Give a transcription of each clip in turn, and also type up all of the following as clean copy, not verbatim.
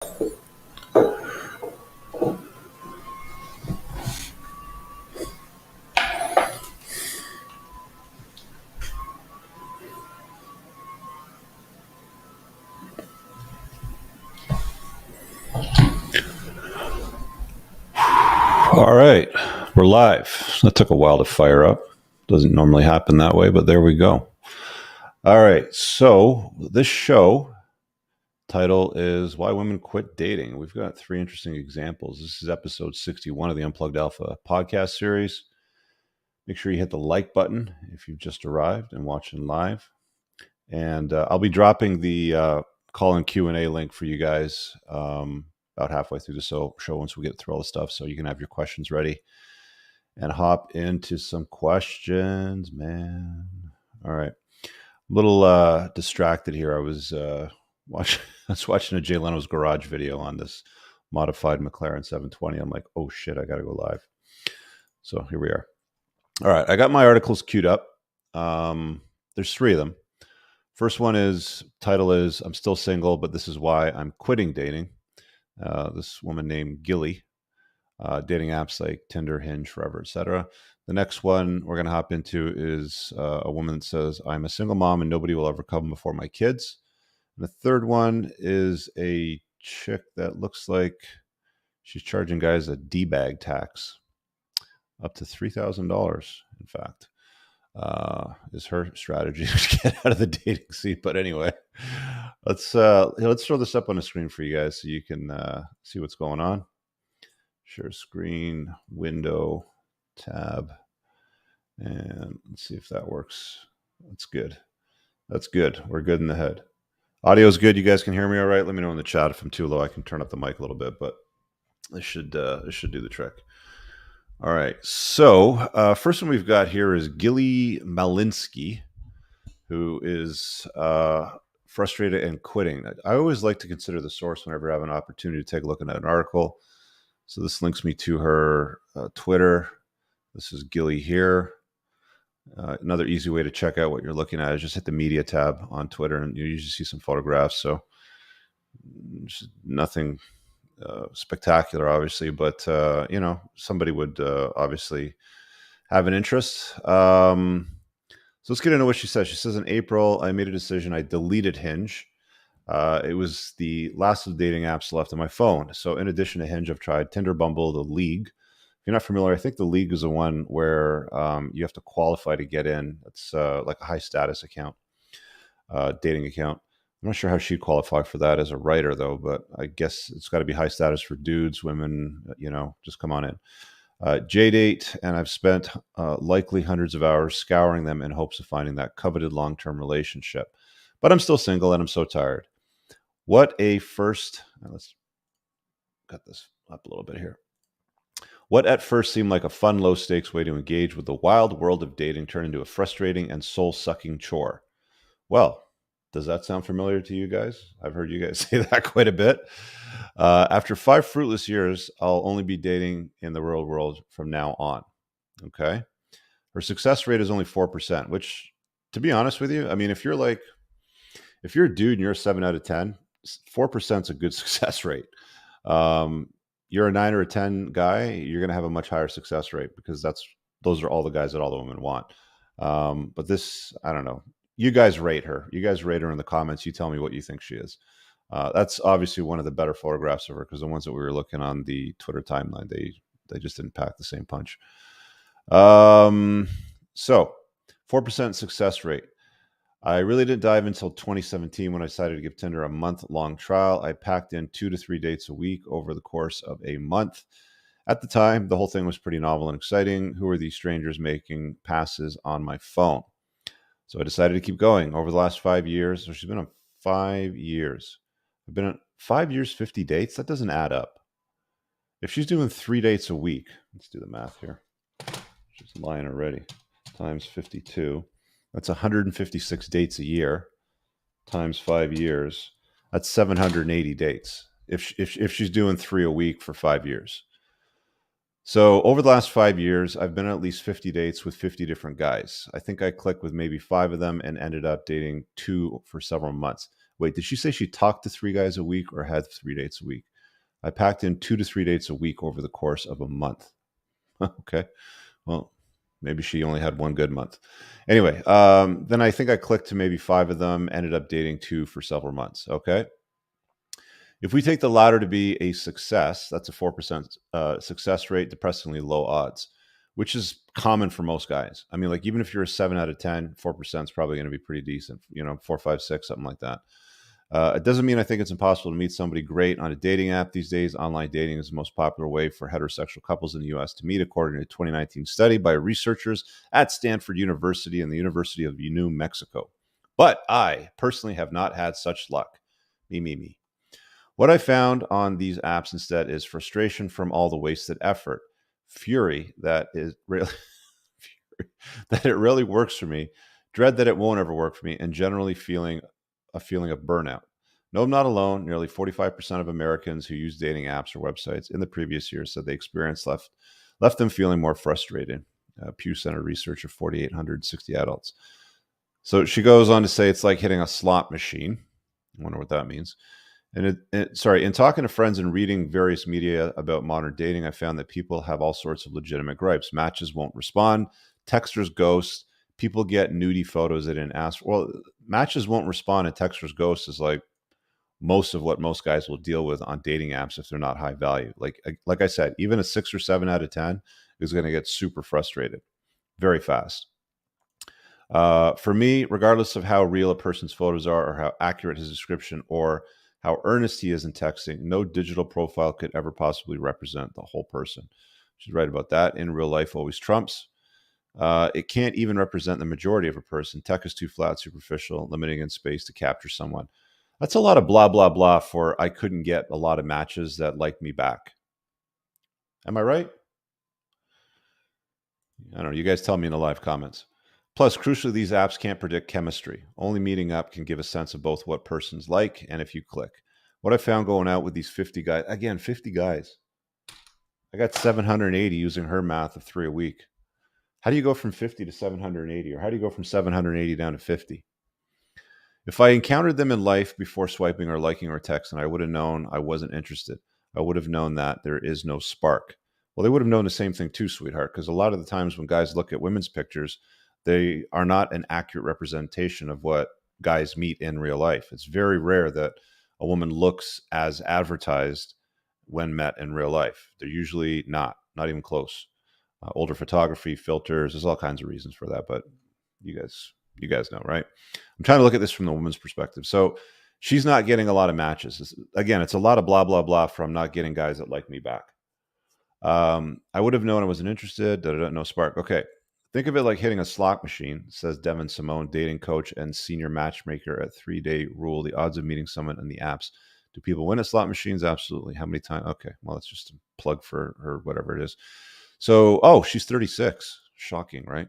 All right, we're live. That took a while to fire up. Doesn't normally happen that way, but there we go. All right, so this show title is Why Women Quit Dating. We've got three interesting examples. This is episode 61 of the Unplugged Alpha podcast series. Make sure you hit the like button if you've just arrived and watching live. And I'll be dropping the call and Q&A link for you guys about halfway through the show once we get through all the stuff, so you can have your questions ready and hop into some questions, man. All right. A little distracted here. I was watching a Jay Leno's garage video on this modified McLaren 720. I'm like, oh shit, I gotta go live. So here we are. All right, I got my articles queued up. There's three of them. First one title is I'm still single, but this is why I'm quitting dating. This woman named Gilly. Dating apps like Tinder, Hinge, Forever, etc. The next one we're going to hop into is a woman that says, I'm a single mom and nobody will ever come before my kids. And the third one is a chick that looks like she's charging guys a D-bag tax, up to $3,000, in fact, is her strategy to get out of the dating scene. But anyway, let's throw this up on the screen for you guys so you can see what's going on. Share screen, window, tab, and let's see if that works. That's good. That's good. We're good in the head. Audio's good. You guys can hear me all right? Let me know in the chat if I'm too low. I can turn up the mic a little bit, but this should do the trick. All right. So first one we've got here is Gilly Malinsky, who is frustrated and quitting. I always like to consider the source whenever I have an opportunity to take a look at an article. So this links me to her Twitter. This is Gilly here. Another easy way to check out what you're looking at is just hit the media tab on Twitter, and you usually see some photographs. So nothing spectacular, obviously, but somebody would obviously have an interest. So let's get into what she says. She says, in April, I made a decision. I deleted Hinge. It was the last of the dating apps left on my phone. So in addition to Hinge, I've tried Tinder, Bumble, the League. If you're not familiar, I think the League is the one where you have to qualify to get in. It's like a high status account, dating account. I'm not sure how she'd qualify for that as a writer, though, but I guess it's got to be high status for dudes, women, just come on in. JDate, and I've spent likely hundreds of hours scouring them in hopes of finding that coveted long-term relationship. But I'm still single and I'm so tired. What a first, let's cut this up a little bit here. What at first seemed like a fun, low-stakes way to engage with the wild world of dating turned into a frustrating and soul-sucking chore. Well, does that sound familiar to you guys? I've heard you guys say that quite a bit. After 5 fruitless years, I'll only be dating in the real world from now on. Okay. Her success rate is only 4%, which, to be honest with you, I mean, if you're a dude and you're a 7 out of 10, 4% is a good success rate. You're a 9 or a 10 guy, you're going to have a much higher success rate because those are all the guys that all the women want. But this, I don't know. You guys rate her. You guys rate her in the comments. You tell me what you think she is. That's obviously one of the better photographs of her because the ones that we were looking on the Twitter timeline, they just didn't pack the same punch. So 4% success rate. I really didn't dive until 2017 when I decided to give Tinder a month-long trial. I packed in 2 to 3 dates a week over the course of a month. At the time, the whole thing was pretty novel and exciting. Who are these strangers making passes on my phone? So I decided to keep going. Over the last 5 years, so she's been on 5 years. I've been on 5 years, 50 dates. That doesn't add up. If she's doing 3 dates a week, let's do the math here. She's lying already. Times 52. That's 156 dates a year times 5 years. That's 780 dates if she's doing 3 a week for 5 years. So over the last 5 years, I've been on at least 50 dates with 50 different guys. I think I clicked with maybe 5 of them and ended up dating 2 for several months. Wait, did she say she talked to 3 guys a week or had 3 dates a week? I packed in 2 to 3 dates a week over the course of a month. Okay. Well, maybe she only had one good month. Anyway, then I think I clicked to maybe 5 of them, ended up dating 2 for several months. Okay. If we take the latter to be a success, that's a 4% success rate, depressingly low odds, which is common for most guys. I mean, like even if you're a 7 out of 10, 4% is probably going to be pretty decent, 4, 5, 6, something like that. It doesn't mean I think it's impossible to meet somebody great on a dating app these days. Online dating is the most popular way for heterosexual couples in the US to meet, according to a 2019 study by researchers at Stanford University and the University of New Mexico. But I personally have not had such luck. Me. What I found on these apps instead is frustration from all the wasted effort, fury that is really that it really works for me, dread that it won't ever work for me, and generally feeling a feeling of burnout. No, I'm not alone. Nearly 45% of Americans who use dating apps or websites in the previous year said the experience left them feeling more frustrated. Pew Center research of 4,860 adults. So she goes on to say it's like hitting a slot machine. I wonder what that means. And in talking to friends and reading various media about modern dating, I found that people have all sorts of legitimate gripes. Matches won't respond, texters ghost, people get nudie photos they didn't ask for. Well, matches won't respond and texters ghost is like most of what most guys will deal with on dating apps if they're not high value. Like I said, even a 6 or 7 out of 10 is going to get super frustrated very fast. For me, regardless of how real a person's photos are or how accurate his description or how earnest he is in texting, no digital profile could ever possibly represent the whole person. She's right about that. In real life, always trumps. It can't even represent the majority of a person. Tech is too flat, superficial, limiting in space to capture someone. That's a lot of blah, blah, blah for I couldn't get a lot of matches that liked me back. Am I right? I don't know. You guys tell me in the live comments. Plus, crucially, these apps can't predict chemistry. Only meeting up can give a sense of both what person's like and if you click. What I found going out with these 50 guys, again, 50 guys. I got 780 using her math of 3 a week. How do you go from 50 to 780? Or how do you go from 780 down to 50? If I encountered them in life before swiping or liking or texting, I would have known I wasn't interested. I would have known that there is no spark. Well, they would have known the same thing too, sweetheart, because a lot of the times when guys look at women's pictures, they are not an accurate representation of what guys meet in real life. It's very rare that a woman looks as advertised when met in real life. They're usually not even close. Older photography, filters, there's all kinds of reasons for that, but you guys know, right? I'm trying to look at this from the woman's perspective. So she's not getting a lot of matches. Again, it's a lot of blah, blah, blah from not getting guys that like me back. I would have known I wasn't interested. No spark. Okay. Think of it like hitting a slot machine, says Devin Simone, dating coach and senior matchmaker at 3-Day Rule. The odds of meeting someone in the apps. Do people win at slot machines? Absolutely. How many times? Okay. Well, that's just a plug for her, whatever it is. So, she's 36. Shocking, right?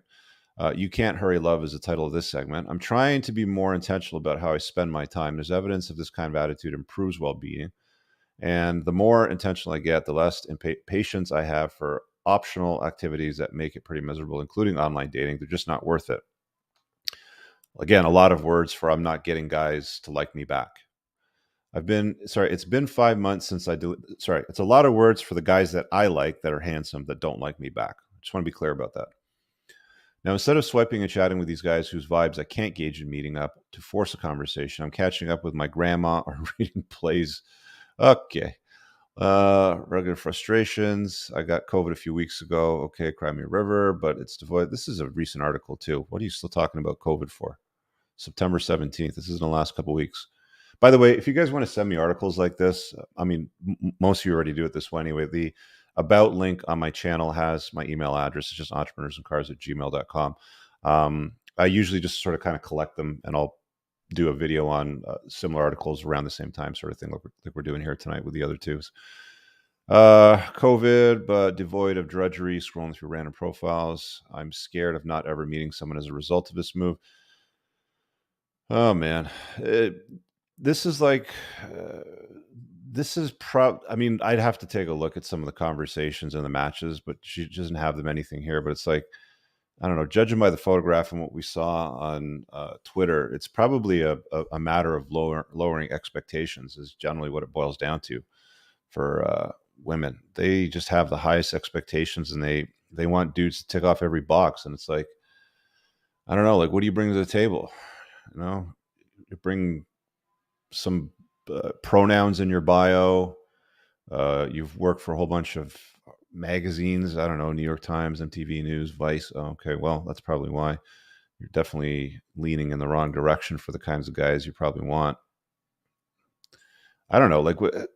You Can't Hurry Love is the title of this segment. I'm trying to be more intentional about how I spend my time. There's evidence of this kind of attitude improves well-being. And the more intentional I get, the less patience I have for optional activities that make it pretty miserable, including online dating. They're just not worth it. Again, a lot of words for I'm not getting guys to like me back. It's been 5 months since it's a lot of words for the guys that I like that are handsome that don't like me back. I just want to be clear about that. Now, instead of swiping and chatting with these guys whose vibes I can't gauge in meeting up to force a conversation, I'm catching up with my grandma or reading plays. Okay. Regular frustrations. I got COVID a few weeks ago. Okay, cry me a river, but it's devoid. This is a recent article too. What are you still talking about COVID for? September 17th. This is in the last couple of weeks. By the way, if you guys want to send me articles like this, I mean, most of you already do it this way anyway. The about link on my channel has my email address. It's just entrepreneursandcars@gmail.com. I usually just sort of kind of collect them and I'll do a video on similar articles around the same time, sort of thing, like we're doing here tonight with the other twos. COVID, but devoid of drudgery, scrolling through random profiles. I'm scared of not ever meeting someone as a result of this move. Oh man, this is like, I mean, I'd have to take a look at some of the conversations and the matches, but she doesn't have them anything here. But it's like, I don't know, judging by the photograph and what we saw on Twitter, it's probably a matter of lowering expectations is generally what it boils down to for women. They just have the highest expectations, and they want dudes to tick off every box. And it's like, I don't know, like, what do you bring to the table? You know, you bring some pronouns in your bio. You've worked for a whole bunch of magazines. I don't know, New York Times, MTV News, Vice. Oh, okay, well, that's probably why. You're definitely leaning in the wrong direction for the kinds of guys you probably want. I don't know,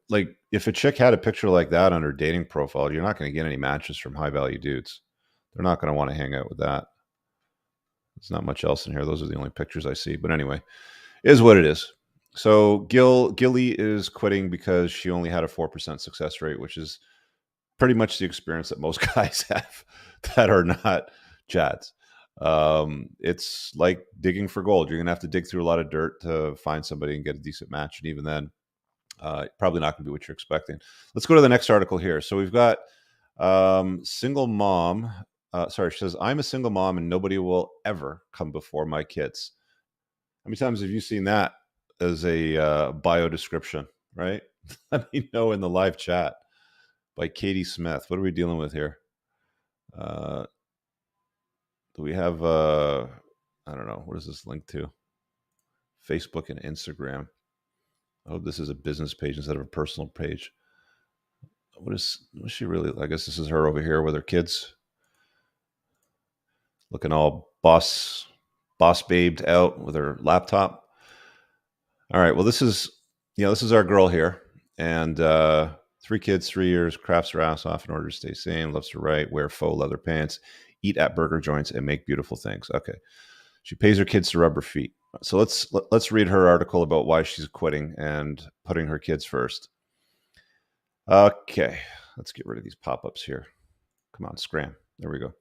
like if a chick had a picture like that on her dating profile, you're not going to get any matches from high value dudes. They're not going to want to hang out with that. There's not much else in here. Those are the only pictures I see. But anyway, it is what it is. So Gilly is quitting because she only had a 4% success rate, which is pretty much the experience that most guys have that are not Jads. It's like digging for gold. You're going to have to dig through a lot of dirt to find somebody and get a decent match. And even then, probably not going to be what you're expecting. Let's go to the next article here. So we've got single mom. She says, I'm a single mom and nobody will ever come before my kids. How many times have you seen that as a bio description, right? Let me know in the live chat by Katie Smith. What are we dealing with here? Do we have, I don't know, what is this link to? Facebook and Instagram. I hope this is a business page instead of a personal page. What is she really? I guess this is her over here with her kids, looking all boss babed out with her laptop. All right. Well, this is our girl here, and 3 kids, 3 years, crafts her ass off in order to stay sane, loves to write, wear faux leather pants, eat at burger joints, and make beautiful things. Okay. She pays her kids to rub her feet. So let's read her article about why she's quitting and putting her kids first. Okay, let's get rid of these pop-ups here. Come on, scram. There we go.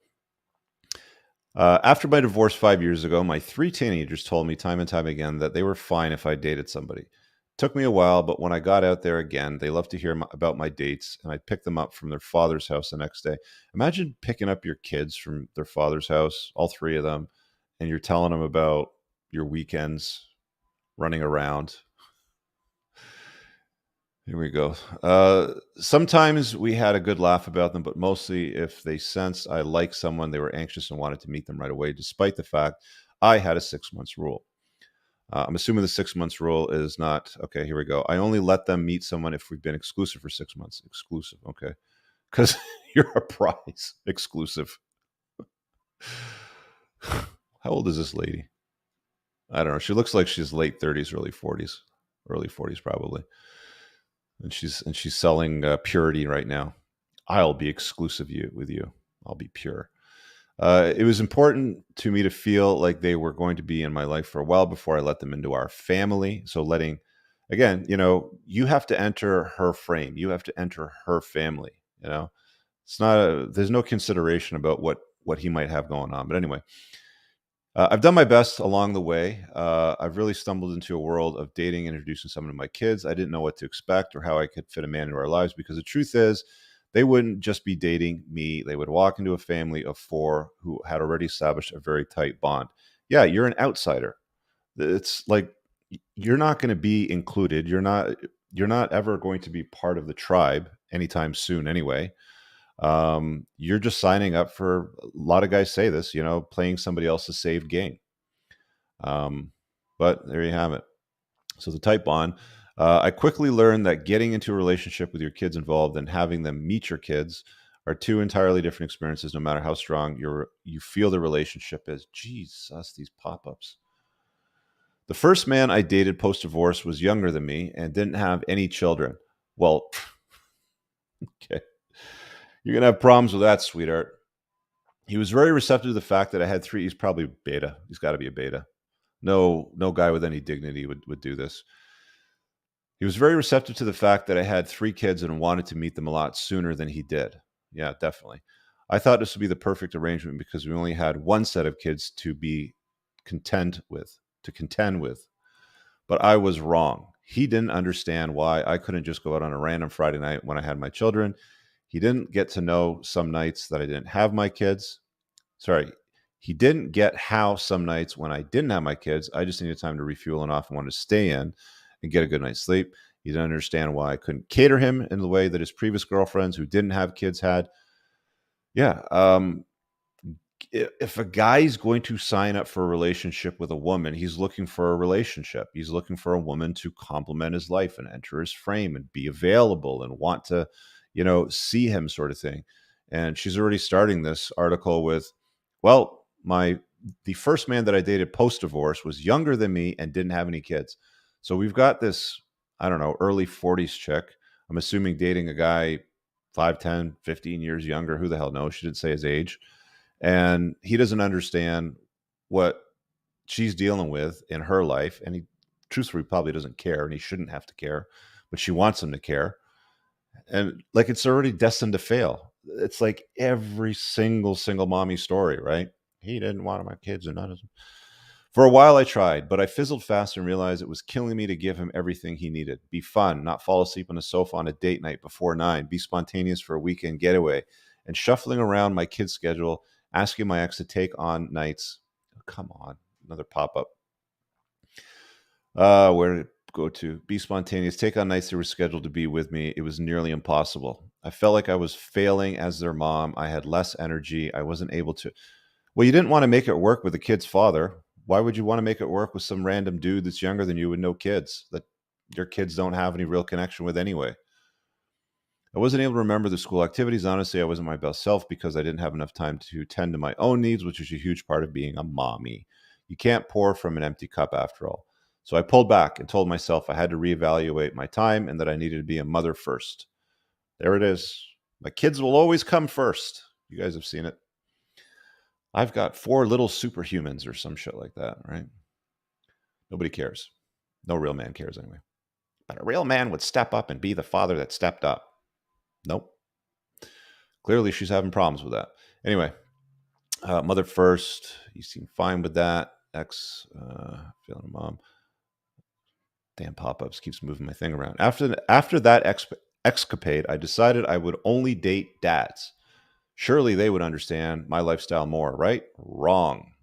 After my divorce 5 years ago, my 3 teenagers told me time and time again that they were fine if I dated somebody. It took me a while, but when I got out there again, they loved to hear about my dates, and I'd pick them up from their father's house the next day. Imagine picking up your kids from their father's house, all 3 of them, and you're telling them about your weekends running around. Here we go. Sometimes we had a good laugh about them, but mostly if they sensed I liked someone, they were anxious and wanted to meet them right away, despite the fact I had a 6 months rule. I'm assuming the 6 months rule is not, okay, here we go. I only let them meet someone if we've been exclusive for 6 months. Exclusive, okay. Because you're a prize. Exclusive. How old is this lady? I don't know. She looks like she's late 30s, early 40s. Early 40s, probably. And she's selling purity right now. I'll be exclusive with you. I'll be pure. It was important to me to feel like they were going to be in my life for a while before I let them into our family. So again, you have to enter her frame. You have to enter her family. It's not there's no consideration about what he might have going on. But anyway, I've done my best along the way. I've really stumbled into a world of dating and introducing someone to my kids. I didn't know what to expect or how I could fit a man into our lives, because the truth is, they wouldn't just be dating me. They would walk into a family of 4 who had already established a very tight bond. Yeah, you're an outsider. It's like you're not going to be included. You're not ever going to be part of the tribe anytime soon anyway. You're just signing up for, a lot of guys say this, playing somebody else's saved game. But there you have it. So the tight bond. I quickly learned that getting into a relationship with your kids involved and having them meet your kids are 2 entirely different experiences, no matter how strong you feel the relationship is. Jesus, these pop-ups. The first man I dated post-divorce was younger than me and didn't have any children. Well, okay. You're going to have problems with that, sweetheart. He was very receptive to the fact that I had 3. He's probably beta. He's got to be a beta. No guy with any dignity would do this. He was very receptive to the fact that I had 3 kids and wanted to meet them a lot sooner than he did. Yeah, definitely. I thought this would be the perfect arrangement because we only had 1 set of kids to contend with. But I was wrong. He didn't understand why I couldn't just go out on a random Friday night when I had my children. He didn't get to know some nights that I didn't have my kids. Sorry. He didn't get how some nights when I didn't have my kids, I just needed time to refuel and off and wanted to stay in and get a good night's sleep. He didn't understand why I couldn't cater him in the way that his previous girlfriends who didn't have kids had. Yeah. If a guy's going to sign up for a relationship with a woman, he's looking for a relationship. He's looking for a woman to complement his life and enter his frame and be available and want to, see him, sort of thing. And she's already starting this article with, well, the first man that I dated post divorce was younger than me and didn't have any kids. So we've got this, I don't know, early 40s chick. I'm assuming dating a guy 5, 10, 15 years younger. Who the hell knows? She didn't say his age, and he doesn't understand what she's dealing with in her life. And he truthfully probably doesn't care, and he shouldn't have to care, but she wants him to care. And like, it's already destined to fail. It's like every single mommy story, right? He didn't want my kids and none of them. For a while I tried, but I fizzled fast and realized it was killing me to give him everything he needed. Be fun, not fall asleep on the sofa on a date night before 9, be spontaneous for a weekend getaway, and shuffling around my kid's schedule, asking my ex to take on nights. Oh, come on, another pop-up. Where to go to? Be spontaneous, take on nights they were scheduled to be with me. It was nearly impossible. I felt like I was failing as their mom. I had less energy. I wasn't able to. Well, you didn't want to make it work with the kid's father. Why would you want to make it work with some random dude that's younger than you with no kids that your kids don't have any real connection with anyway? I wasn't able to remember the school activities. Honestly, I wasn't my best self because I didn't have enough time to tend to my own needs, which is a huge part of being a mommy. You can't pour from an empty cup after all. So I pulled back and told myself I had to reevaluate my time and that I needed to be a mother first. There it is. My kids will always come first. You guys have seen it. I've got 4 little superhumans or some shit like that, right? Nobody cares. No real man cares anyway. But a real man would step up and be the father that stepped up. Nope. Clearly, she's having problems with that. Anyway, mother first. You seem fine with that. Ex, feeling a mom. Damn pop-ups keeps moving my thing around. After that escapade, I decided I would only date dads. Surely they would understand my lifestyle more, right? Wrong.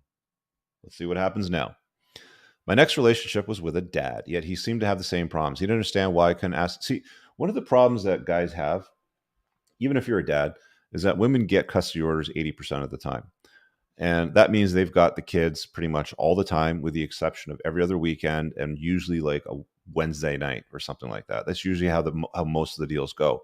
Let's see what happens now. My next relationship was with a dad, yet he seemed to have the same problems. He didn't understand why I couldn't ask. See, one of the problems that guys have, even if you're a dad, is that women get custody orders 80% of the time. And that means they've got the kids pretty much all the time, with the exception of every other weekend and usually like a Wednesday night or something like that. That's usually how most of the deals go.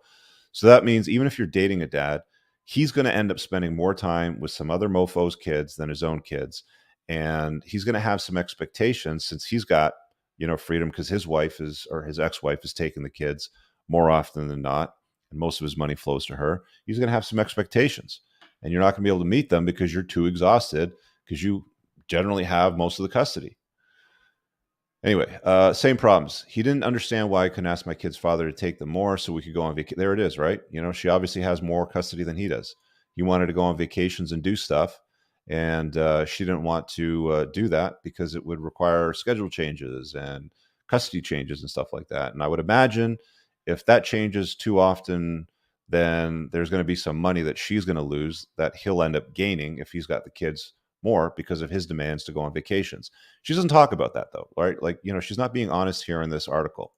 So that means even if you're dating a dad, he's going to end up spending more time with some other mofo's kids than his own kids. And he's going to have some expectations since he's got, freedom because his wife is, or his ex-wife is taking the kids more often than not. And most of his money flows to her. He's going to have some expectations, and you're not going to be able to meet them because you're too exhausted because you generally have most of the custody. Anyway, same problems. He didn't understand why I couldn't ask my kid's father to take them more so we could go on vacation. There it is, right? She obviously has more custody than he does. He wanted to go on vacations and do stuff, and she didn't want to do that because it would require schedule changes and custody changes and stuff like that. And I would imagine if that changes too often, then there's going to be some money that she's going to lose that he'll end up gaining if he's got the kids more because of his demands to go on vacations. She doesn't talk about that though, right? Like, she's not being honest here in this article.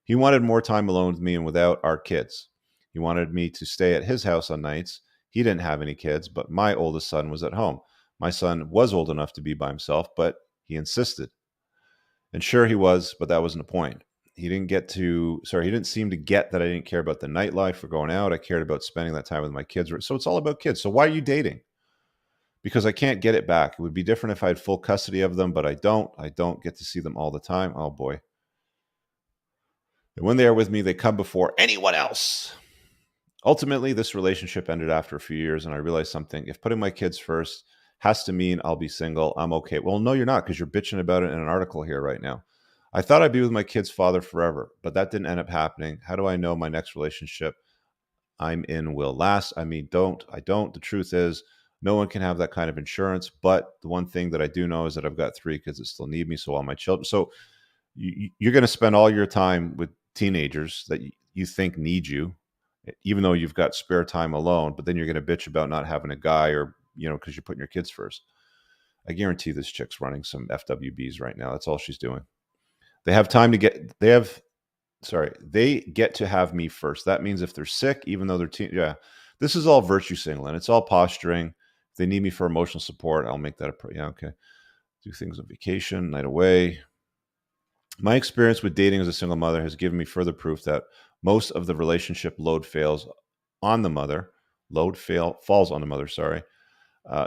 He wanted more time alone with me and without our kids. He wanted me to stay at his house on nights. He didn't have any kids, but my oldest son was at home. My son was old enough to be by himself, but he insisted. And sure he was, but that wasn't the point. He didn't seem to get that I didn't care about the nightlife or going out. I cared about spending that time with my kids. So it's all about kids. So why are you dating? Because I can't get it back. It would be different if I had full custody of them, but I don't. I don't get to see them all the time. Oh boy. And when they are with me, they come before anyone else. Ultimately, this relationship ended after a few years, and I realized something. If putting my kids first has to mean I'll be single, I'm okay. Well, no, you're not, because you're bitching about it in an article here right now. I thought I'd be with my kid's father forever, but that didn't end up happening. How do I know my next relationship I'm in will last? I don't. The truth is, no one can have that kind of insurance. But the one thing that I do know is that I've got 3 kids that still need me. So all my children. So you're going to spend all your time with teenagers that you think need you, even though you've got spare time alone. But then you're going to bitch about not having a guy, or because you're putting your kids first. I guarantee this chick's running some FWBs right now. That's all she's doing. They have time to get. They get to have me first. That means if they're sick, even though they're yeah, this is all virtue signaling. It's all posturing. If they need me for emotional support, I'll make that yeah, okay. Do things on vacation, night away. My experience with dating as a single mother has given me further proof that most of the relationship load fails on the mother. Falls on the mother. Sorry.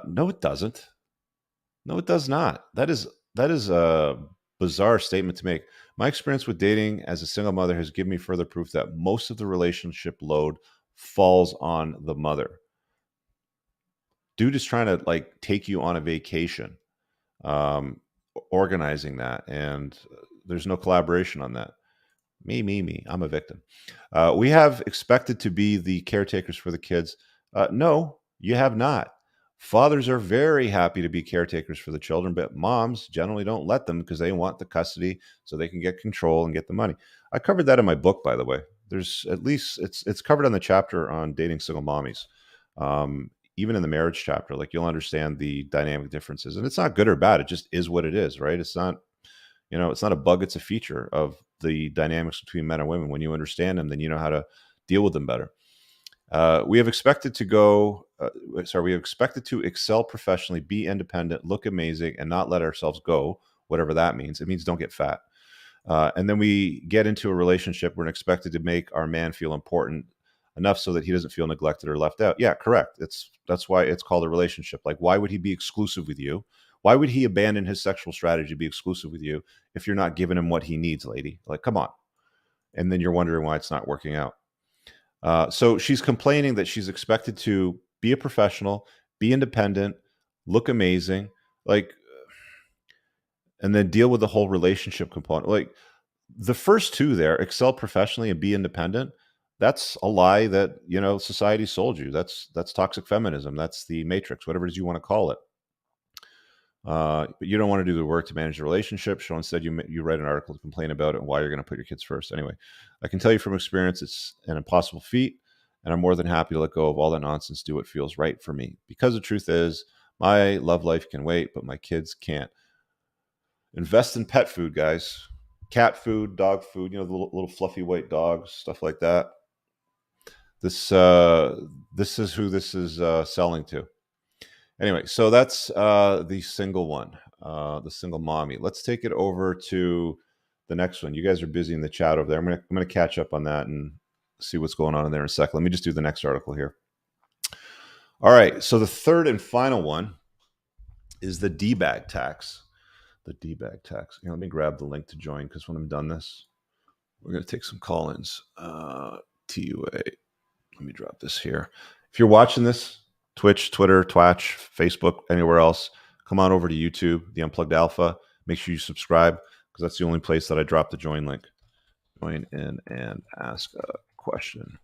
No, it doesn't. No, it does not. That is a bizarre statement to make. My experience with dating as a single mother has given me further proof that most of the relationship load falls on the mother. Dude is trying to like take you on a vacation, um, organizing that, and there's no collaboration on that. Me. I'm a victim. We have expected to be the caretakers for the kids. No, you have not. Fathers are very happy to be caretakers for the children, but moms generally don't let them because they want the custody so they can get control and get the money. I covered that in my book, by the way. There's at least it's covered on the chapter on dating single mommies. Even in the marriage chapter, like you'll understand the dynamic differences, and it's not good or bad. It just is what it is, right? It's not it's not a bug, it's a feature of the dynamics between men and women. When you understand them, then you know how to deal with them better. We have expected to we have expected to excel professionally, be independent, look amazing, and not let ourselves go, whatever that means. It means don't get fat. And then we get into a relationship. We're expected to make our man feel important enough so that he doesn't feel neglected or left out. Yeah, correct. That's why it's called a relationship. Like, why would he be exclusive with you? Why would he abandon his sexual strategy to be exclusive with you if you're not giving him what he needs, lady? Like, come on. And then you're wondering why it's not working out. So she's complaining that she's expected to be a professional, be independent, look amazing, like, and then deal with the whole relationship component. Like the first two there, excel professionally and be independent. That's a lie that society sold you. That's toxic feminism. That's the matrix, whatever it is you want to call it. But you don't want to do the work to manage the relationship. So instead, you write an article to complain about it and why you're going to put your kids first. Anyway, I can tell you from experience, it's an impossible feat, and I'm more than happy to let go of all that nonsense, do what feels right for me. Because the truth is, my love life can wait, but my kids can't. Invest in pet food, guys. Cat food, dog food. The little fluffy white dogs, stuff like that. This is who this is selling to. Anyway, so that's the single one, the single mommy. Let's take it over to the next one. You guys are busy in the chat over there. I'm gonna catch up on that and see what's going on in there in a second. Let me just do the next article here. All right, so the third and final one is the D-bag tax. The D-bag tax. Let me grab the link to join because when I'm done this, we're gonna take some call-ins. TUA. Let me drop this here. If you're watching this, Twitch, Twitter, Twatch, Facebook, anywhere else, come on over to YouTube, the Unplugged Alpha. Make sure you subscribe because that's the only place that I drop the join link. Join in and ask a question.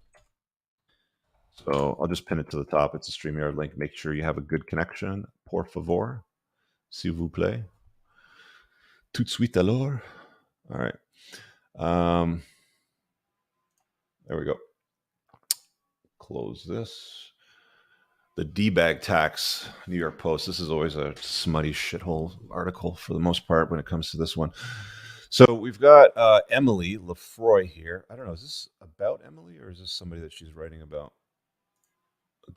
So I'll just pin it to the top. It's a StreamYard link. Make sure you have a good connection. Por favor, s'il vous plaît. Tout de suite alors. All right. There we go. Close this. The D-bag tax, New York Post. This is always a smutty shithole article for the most part when it comes to this one. So we've got Emily Lefroy here. I don't know, is this about Emily or is this somebody that she's writing about? It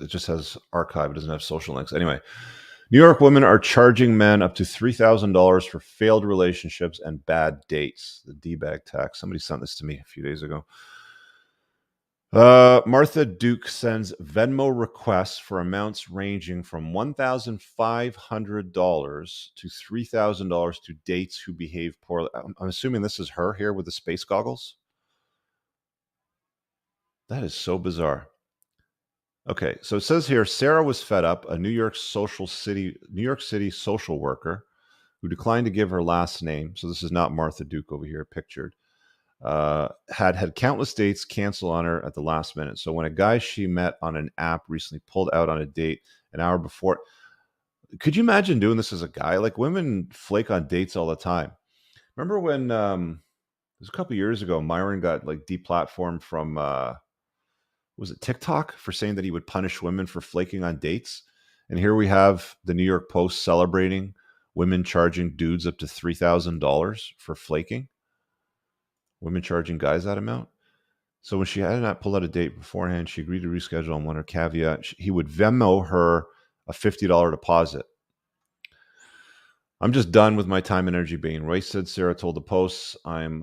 just has archive. It doesn't have social links. Anyway, New York women are charging men up to $3,000 for failed relationships and bad dates. The D-bag tax. Somebody sent this to me a few days ago. Martha Duke sends Venmo requests for amounts ranging from $1,500 to $3,000 to dates who behave poorly. I'm assuming this is her here with the space goggles. That is so bizarre. Okay, so it says here, Sarah was fed up, a New York City social worker who declined to give her last name. So this is not Martha Duke over here pictured. Had countless dates cancel on her at the last minute. So when a guy she met on an app recently pulled out on a date an hour before, could you imagine doing this as a guy? Like women flake on dates all the time. Remember when it was a couple years ago, Myron got like deplatformed from was it TikTok for saying that he would punish women for flaking on dates? And here we have the New York Post celebrating women charging dudes up to $3,000 for flaking. Women charging guys that amount. So when she had not pulled out a date beforehand, she agreed to reschedule on one her caveat. He would Venmo her a $50 deposit. I'm just done with my time and energy being wasted, Sarah told the Post. In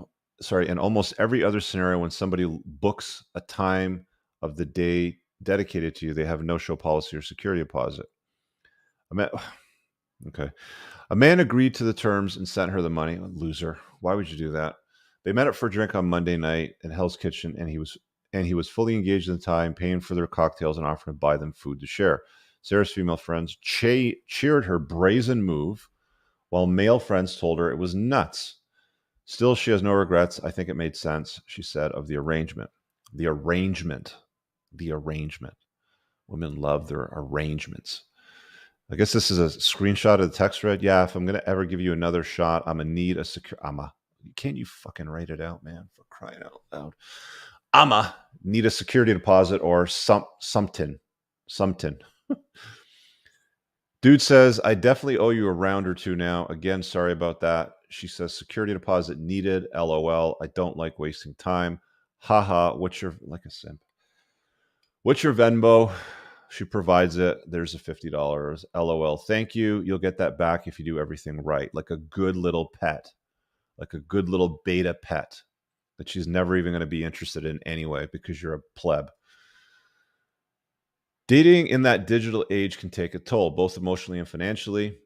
almost every other scenario, when somebody books a time of the day dedicated to you, they have a no-show policy or security deposit. Okay. A man agreed to the terms and sent her the money. Loser. Why would you do that? They met up for a drink on Monday night in Hell's Kitchen, and he was fully engaged in the time, paying for their cocktails and offering to buy them food to share. Sarah's female friends cheered her brazen move, while male friends told her it was nuts. Still, she has no regrets. I think it made sense, she said, of the arrangement. The arrangement. The arrangement. Women love their arrangements. I guess this is a screenshot of the text thread. Yeah, if I'm going to ever give you another shot, I'm going to need a secure... Can't you fucking write it out, man? For crying out loud. I'ma need a security deposit or something. Dude says, I definitely owe you a round or two now. Again, sorry about that. She says, security deposit needed. LOL. I don't like wasting time. Haha. What's your, like a simp. What's your Venmo? She provides it. There's a $50. LOL. Thank you. You'll get that back if you do everything right. Like a good little pet. Like a good little beta pet that she's never even going to be interested in anyway because you're a pleb. Dating in that digital age can take a toll, both emotionally and financially.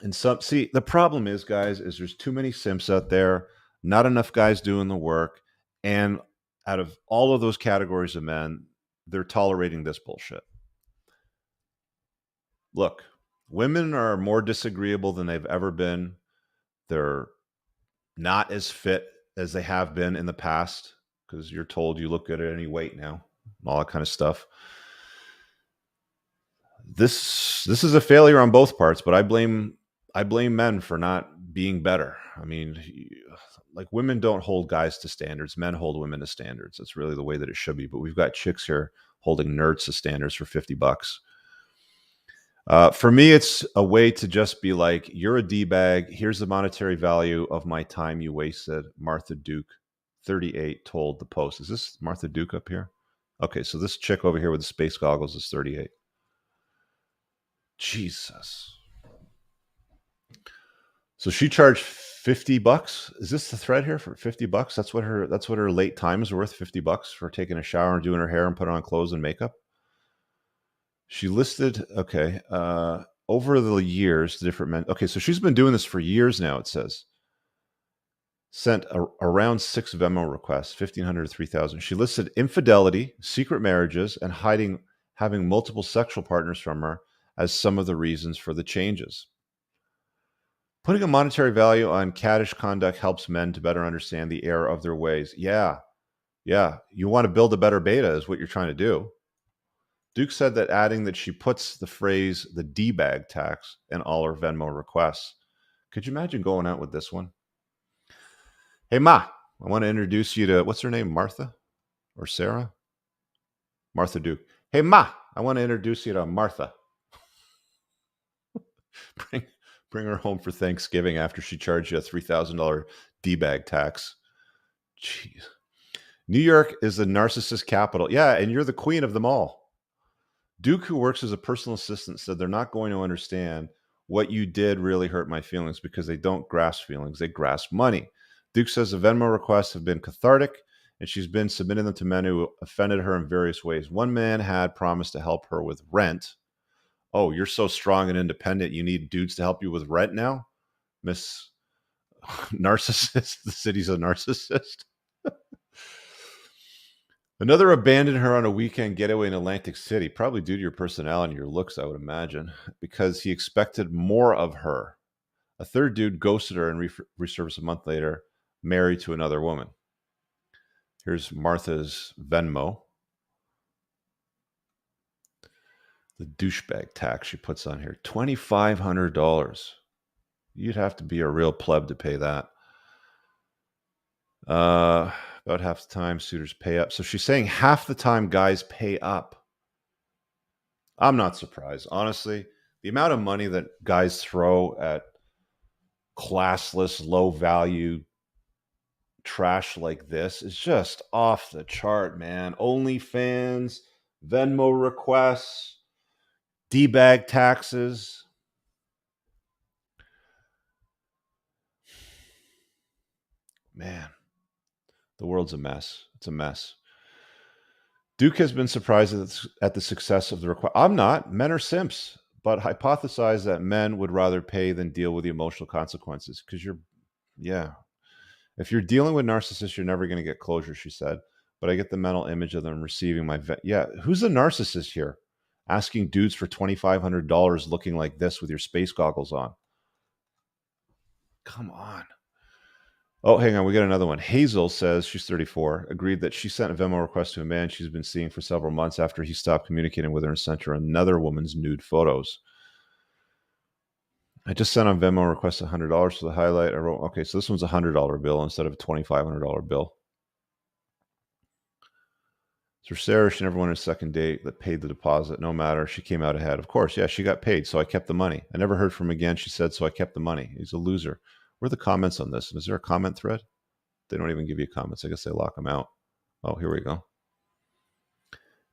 And the problem is, guys, is there's too many simps out there, not enough guys doing the work. And out of all of those categories of men, they're tolerating this bullshit. Look, women are more disagreeable than they've ever been. They're not as fit as they have been in the past because you're told you look good at any weight now, all that kind of stuff. This is a failure on both parts, but I blame men for not being better. I mean, like women don't hold guys to standards. Men hold women to standards. That's really the way that it should be. But we've got chicks here holding nerds to standards for $50. For me, it's a way to just be like, you're a D-bag. Here's the monetary value of my time you wasted. Martha Duke, 38, told the Post. Is this Martha Duke up here? Okay, so this chick over here with the space goggles is 38. Jesus. So she charged $50. Is this the thread here for $50? That's what her late time is worth, $50 for taking a shower and doing her hair and putting on clothes and makeup. She listed, over the years, the different men. Okay, so she's been doing this for years now, it says. Sent around 6 Venmo requests, 1,500 to 3,000. She listed infidelity, secret marriages, and having multiple sexual partners from her as some of the reasons for the changes. Putting a monetary value on caddish conduct helps men to better understand the error of their ways. Yeah. You want to build a better beta is what you're trying to do. Duke said that adding that she puts the phrase the D-bag tax in all her Venmo requests. Could you imagine going out with this one? Hey, Ma, I want to introduce you to, what's her name, Martha or Sarah? Martha Duke. Hey, Ma, I want to introduce you to Martha. Bring her home for Thanksgiving after she charged you a $3,000 D-bag tax. Jeez. New York is the narcissist capital. Yeah, and you're the queen of them all. Duke, who works as a personal assistant, said they're not going to understand what you did really hurt my feelings because they don't grasp feelings. They grasp money. Duke says the Venmo requests have been cathartic, and she's been submitting them to men who offended her in various ways. One man had promised to help her with rent. Oh, you're so strong and independent, you need dudes to help you with rent now? Miss Narcissist? The city's a narcissist? Another abandoned her on a weekend getaway in Atlantic City, probably due to your personality and your looks, I would imagine, because he expected more of her. A third dude ghosted her and resurfaced a month later, married to another woman. Here's Martha's Venmo. The douchebag tax she puts on here, $2,500. You'd have to be a real pleb to pay that. About half the time suitors pay up. So she's saying half the time guys pay up. I'm not surprised. Honestly, the amount of money that guys throw at classless, low value trash like this is just off the chart, man. OnlyFans, Venmo requests, D-bag taxes. Man, the world's a mess. It's a mess. Duke has been surprised at the success of the request. I'm not. Men are simps, but hypothesize that men would rather pay than deal with the emotional consequences. Because yeah, if you're dealing with narcissists, you're never going to get closure, she said. But I get the mental image of them receiving yeah, who's the narcissist here? Asking dudes for $2,500 looking like this with your space goggles on. Come on. Oh, hang on. We got another one. Hazel says she's 34, agreed that she sent a Venmo request to a man she's been seeing for several months after he stopped communicating with her and sent her another woman's nude photos. I just sent on Venmo request $100 for the highlight. I wrote, okay, so this one's a $100 bill instead of a $2,500 bill. So Sarah, she never wanted a second date that paid the deposit. No matter. She came out ahead. Of course, yeah, she got paid, so I kept the money. I never heard from him again, she said, so I kept the money. He's a loser. Where are the comments on this? Is there a comment thread? They don't even give you comments. I guess they lock them out. Oh, here we go.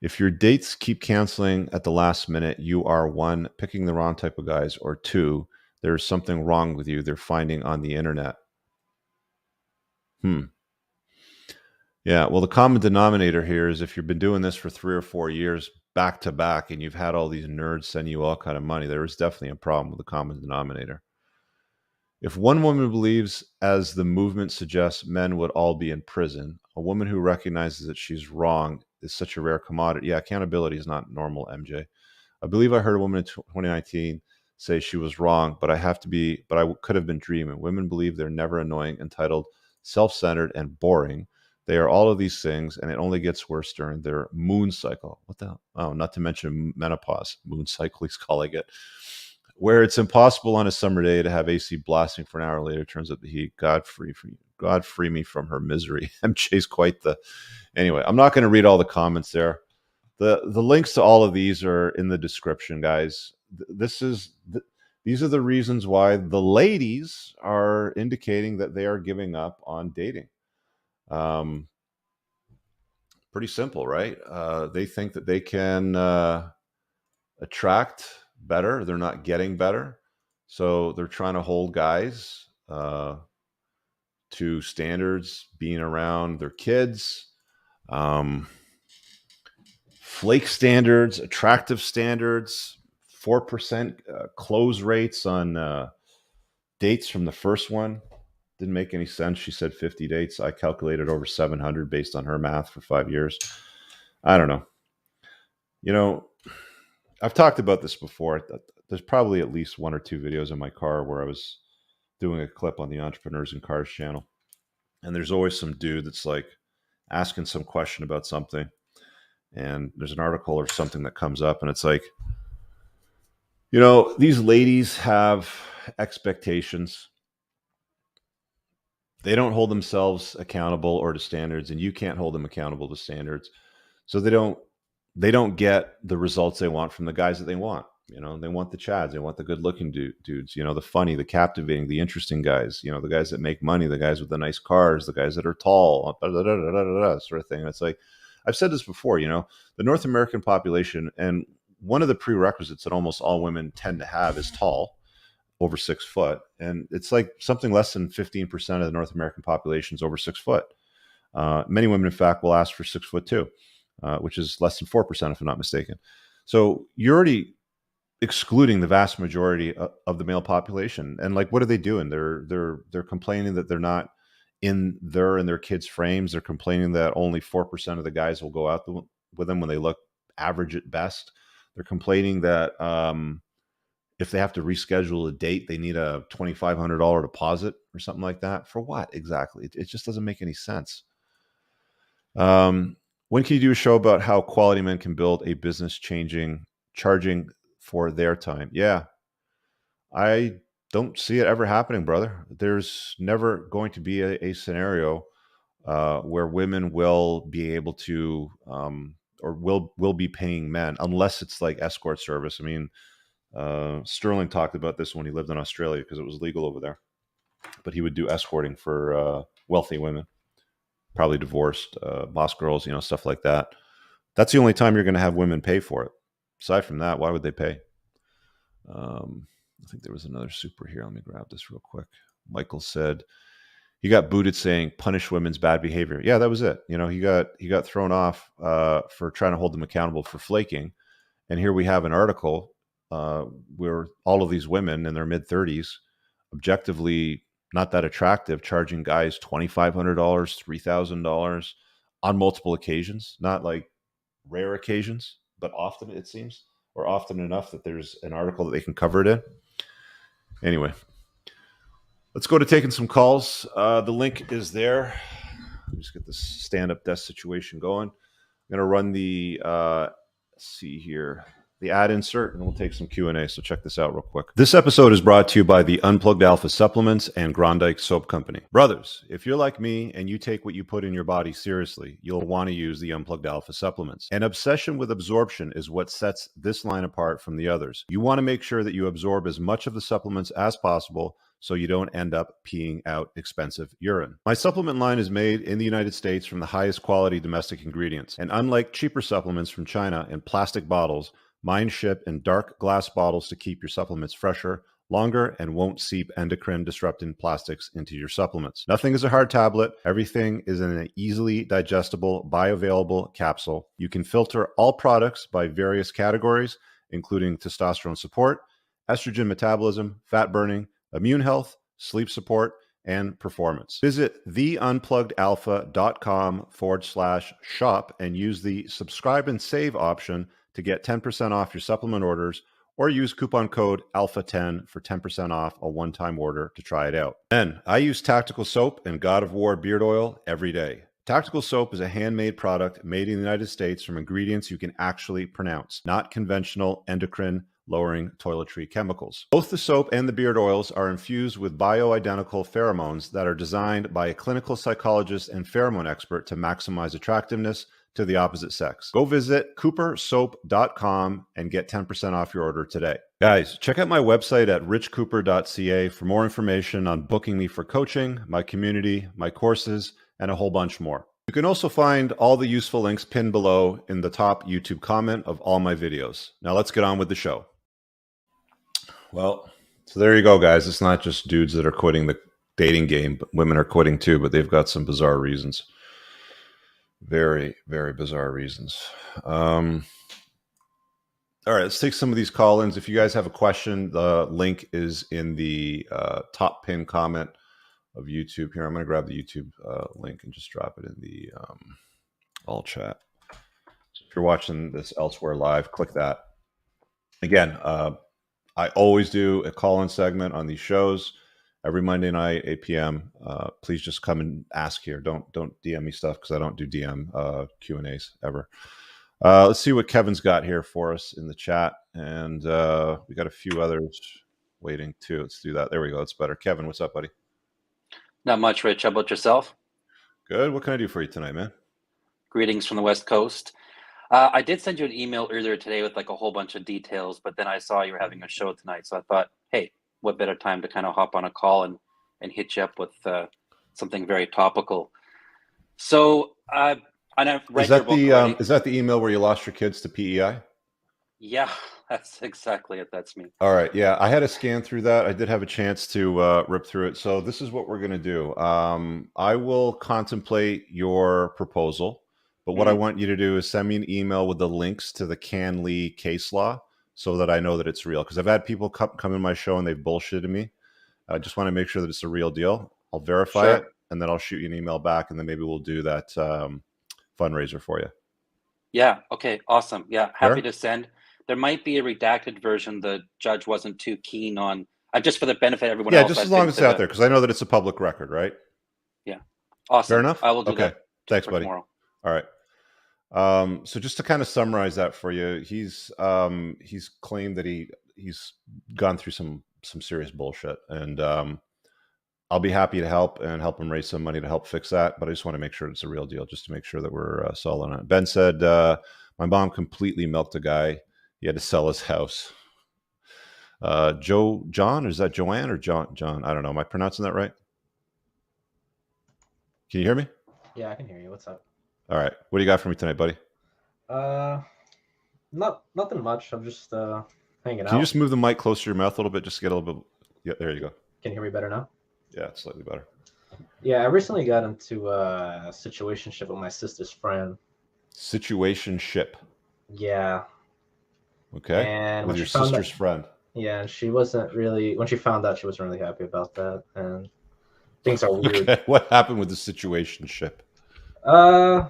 If your dates keep canceling at the last minute, you are one, picking the wrong type of guys, or two, there's something wrong with you they're finding on the internet. Yeah, well, the common denominator here is if you've been doing this for 3 or 4 years back to back and you've had all these nerds send you all kind of money, there is definitely a problem with the common denominator. If one woman believes, as the movement suggests, men would all be in prison, a woman who recognizes that she's wrong is such a rare commodity. Yeah, accountability is not normal, MJ. I believe I heard a woman in 2019 say she was wrong, but I could have been dreaming. Women believe they're never annoying, entitled, self-centered, and boring. They are all of these things, and it only gets worse during their moon cycle. What the hell? Oh, not to mention menopause. Moon cycle, he's calling it. Where it's impossible on a summer day to have AC blasting for an hour later, turns up the heat. God free me from her misery. MJ's quite the. Anyway, I'm not going to read all the comments there. The links to all of these are in the description, guys. These are the reasons why the ladies are indicating that they are giving up on dating. Pretty simple, right? They think that they can attract better. They're not getting better. So they're trying to hold guys to standards, being around their kids, flake standards, attractive standards, 4% close rates on dates from the first one. Didn't make any sense. She said 50 dates. I calculated over 700 based on her math for 5 years. I don't know. You know, I've talked about this before. There's probably at least 1 or 2 videos in my car where I was doing a clip on the Entrepreneurs in Cars channel. And there's always some dude that's like asking some question about something. And there's an article or something that comes up, and it's like, these ladies have expectations. They don't hold themselves accountable or to standards, and you can't hold them accountable to standards. So they don't get the results they want from the guys that they want. They want the chads, they want the good looking dudes, the funny, the captivating, the interesting guys, the guys that make money, the guys with the nice cars, the guys that are tall, sort of thing. And it's like, I've said this before, the North American population, and one of the prerequisites that almost all women tend to have is tall, over 6 foot. And it's like something less than 15% of the North American population is over 6 foot. Many women, in fact, will ask for 6 foot too, which is less than 4%, if I'm not mistaken. So you're already excluding the vast majority of the male population. And like, what are they doing? They're complaining that they're not in their kids' frames. They're complaining that only 4% of the guys will go out with them when they look average at best. They're complaining that if they have to reschedule a date, they need a $2,500 deposit or something like that. For what exactly? It just doesn't make any sense. When can you do a show about how quality men can build a business charging for their time? Yeah, I don't see it ever happening, brother. There's never going to be a scenario where women will be able to or will be paying men, unless it's like escort service. I mean, Sterling talked about this when he lived in Australia because it was legal over there. But he would do escorting for wealthy women, probably divorced, boss girls, stuff like that. That's the only time you're going to have women pay for it. Aside from that, why would they pay? I think there was another super here. Let me grab this real quick. Michael said he got booted saying punish women's bad behavior. Yeah, that was it. He got thrown off for trying to hold them accountable for flaking. And here we have an article where all of these women in their mid-30s, objectively not that attractive, charging guys $2,500, $3,000 on multiple occasions, not like rare occasions, but often, it seems, or often enough that there's an article that they can cover it in. Anyway, let's go to taking some calls. The link is there. Let me just get this stand-up desk situation going. I'm going to run the, let's see here, the ad insert, and we'll take some Q&A. So check this out real quick. This episode is brought to you by the Unplugged Alpha Supplements and Grondike Soap Company. Brothers, if you're like me and you take what you put in your body seriously, you'll want to use the Unplugged Alpha Supplements. An obsession with absorption is what sets this line apart from the others. You want to make sure that you absorb as much of the supplements as possible so you don't end up peeing out expensive urine. My supplement line is made in the United States from the highest quality domestic ingredients. And unlike cheaper supplements from China in plastic bottles, mine ship in dark glass bottles to keep your supplements fresher, longer, and won't seep endocrine disrupting plastics into your supplements. Nothing is a hard tablet. Everything is in an easily digestible, bioavailable capsule. You can filter all products by various categories, including testosterone support, estrogen metabolism, fat burning, immune health, sleep support, and performance. Visit theunpluggedalpha.com/shop and use the subscribe and save option to get 10% off your supplement orders, or use coupon code ALPHA10 for 10% off a one-time order to try it out. Then, I use Tactical Soap and God of War beard oil every day. Tactical Soap is a handmade product made in the United States from ingredients you can actually pronounce, not conventional endocrine-lowering toiletry chemicals. Both the soap and the beard oils are infused with bioidentical pheromones that are designed by a clinical psychologist and pheromone expert to maximize attractiveness to the opposite sex. Go visit coopersoap.com and get 10% off your order today. Guys, check out my website at richcooper.ca for more information on booking me for coaching, my community, my courses, and a whole bunch more. You can also find all the useful links pinned below in the top YouTube comment of all my videos. Now let's get on with the show. Well, so there you go, guys. It's not just dudes that are quitting the dating game, but women are quitting too, but they've got some bizarre reasons. Very, very bizarre reasons. All right, let's take some of these call-ins. If you guys have a question, the link is in the top pin comment of YouTube. Here, I'm going to grab the YouTube link and just drop it in the all chat. So if you're watching this elsewhere live, click that. Again, I always do a call-in segment on these shows. Every Monday night, 8 p.m. Please just come and ask here. Don't DM me stuff because I don't do DM Q&As ever. Let's see what Kevin's got here for us in the chat. And we got a few others waiting too. Let's do that. There we go. That's better. Kevin, what's up, buddy? Not much, Rich. How about yourself? Good. What can I do for you tonight, man? Greetings from the West Coast. I did send you an email earlier today with like a whole bunch of details, but then I saw you were having a show tonight. So I thought, hey, what better time to kind of hop on a call and hit you up with something very topical. So I read your book. Is that the email where you lost your kids to PEI? Yeah, that's exactly it. That's me. All right. Yeah, I had to scan through that. I did have a chance to rip through it. So this is what we're going to do. I will contemplate your proposal, but what I want you to do is send me an email with the links to the CanLee case law, so that I know that it's real. Because I've had people come in my show and they've bullshitted me. I just want to make sure that it's a real deal. I'll verify it, and then I'll shoot you an email back, and then maybe we'll do that fundraiser for you. Yeah. Okay. Awesome. Yeah. Happy to send. There might be a redacted version the judge wasn't too keen on. Just for the benefit of everyone else. Yeah, just as long as it's out there, because I know that it's a public record, right? Yeah. Awesome. Fair enough? I will do that. Thanks, buddy. Tomorrow. All right. So just to kind of summarize that for you, he's claimed that he's gone through some serious bullshit, and I'll be happy to help him raise some money to help fix that. But I just want to make sure it's a real deal, just to make sure that we're solid on it. Ben said, My mom completely milked a guy. He had to sell his house. John, is that Joanne or John? I don't know. Am I pronouncing that right? Can you hear me? Yeah, I can hear you. What's up? All right. What do you got for me tonight, buddy? Nothing much. I'm just hanging Can you out. just move the mic closer to your mouth a little bit? Just to get a little bit. Yeah, there you go. Can you hear me better now? Yeah, it's slightly better. Yeah, I recently got into a situationship with my sister's friend. Situationship. Yeah, Okay. and With when your she found sister's that, friend. yeah, and she wasn't really when she found out she wasn't really happy about that, and things are weird. Okay. What happened with the situationship? Uh,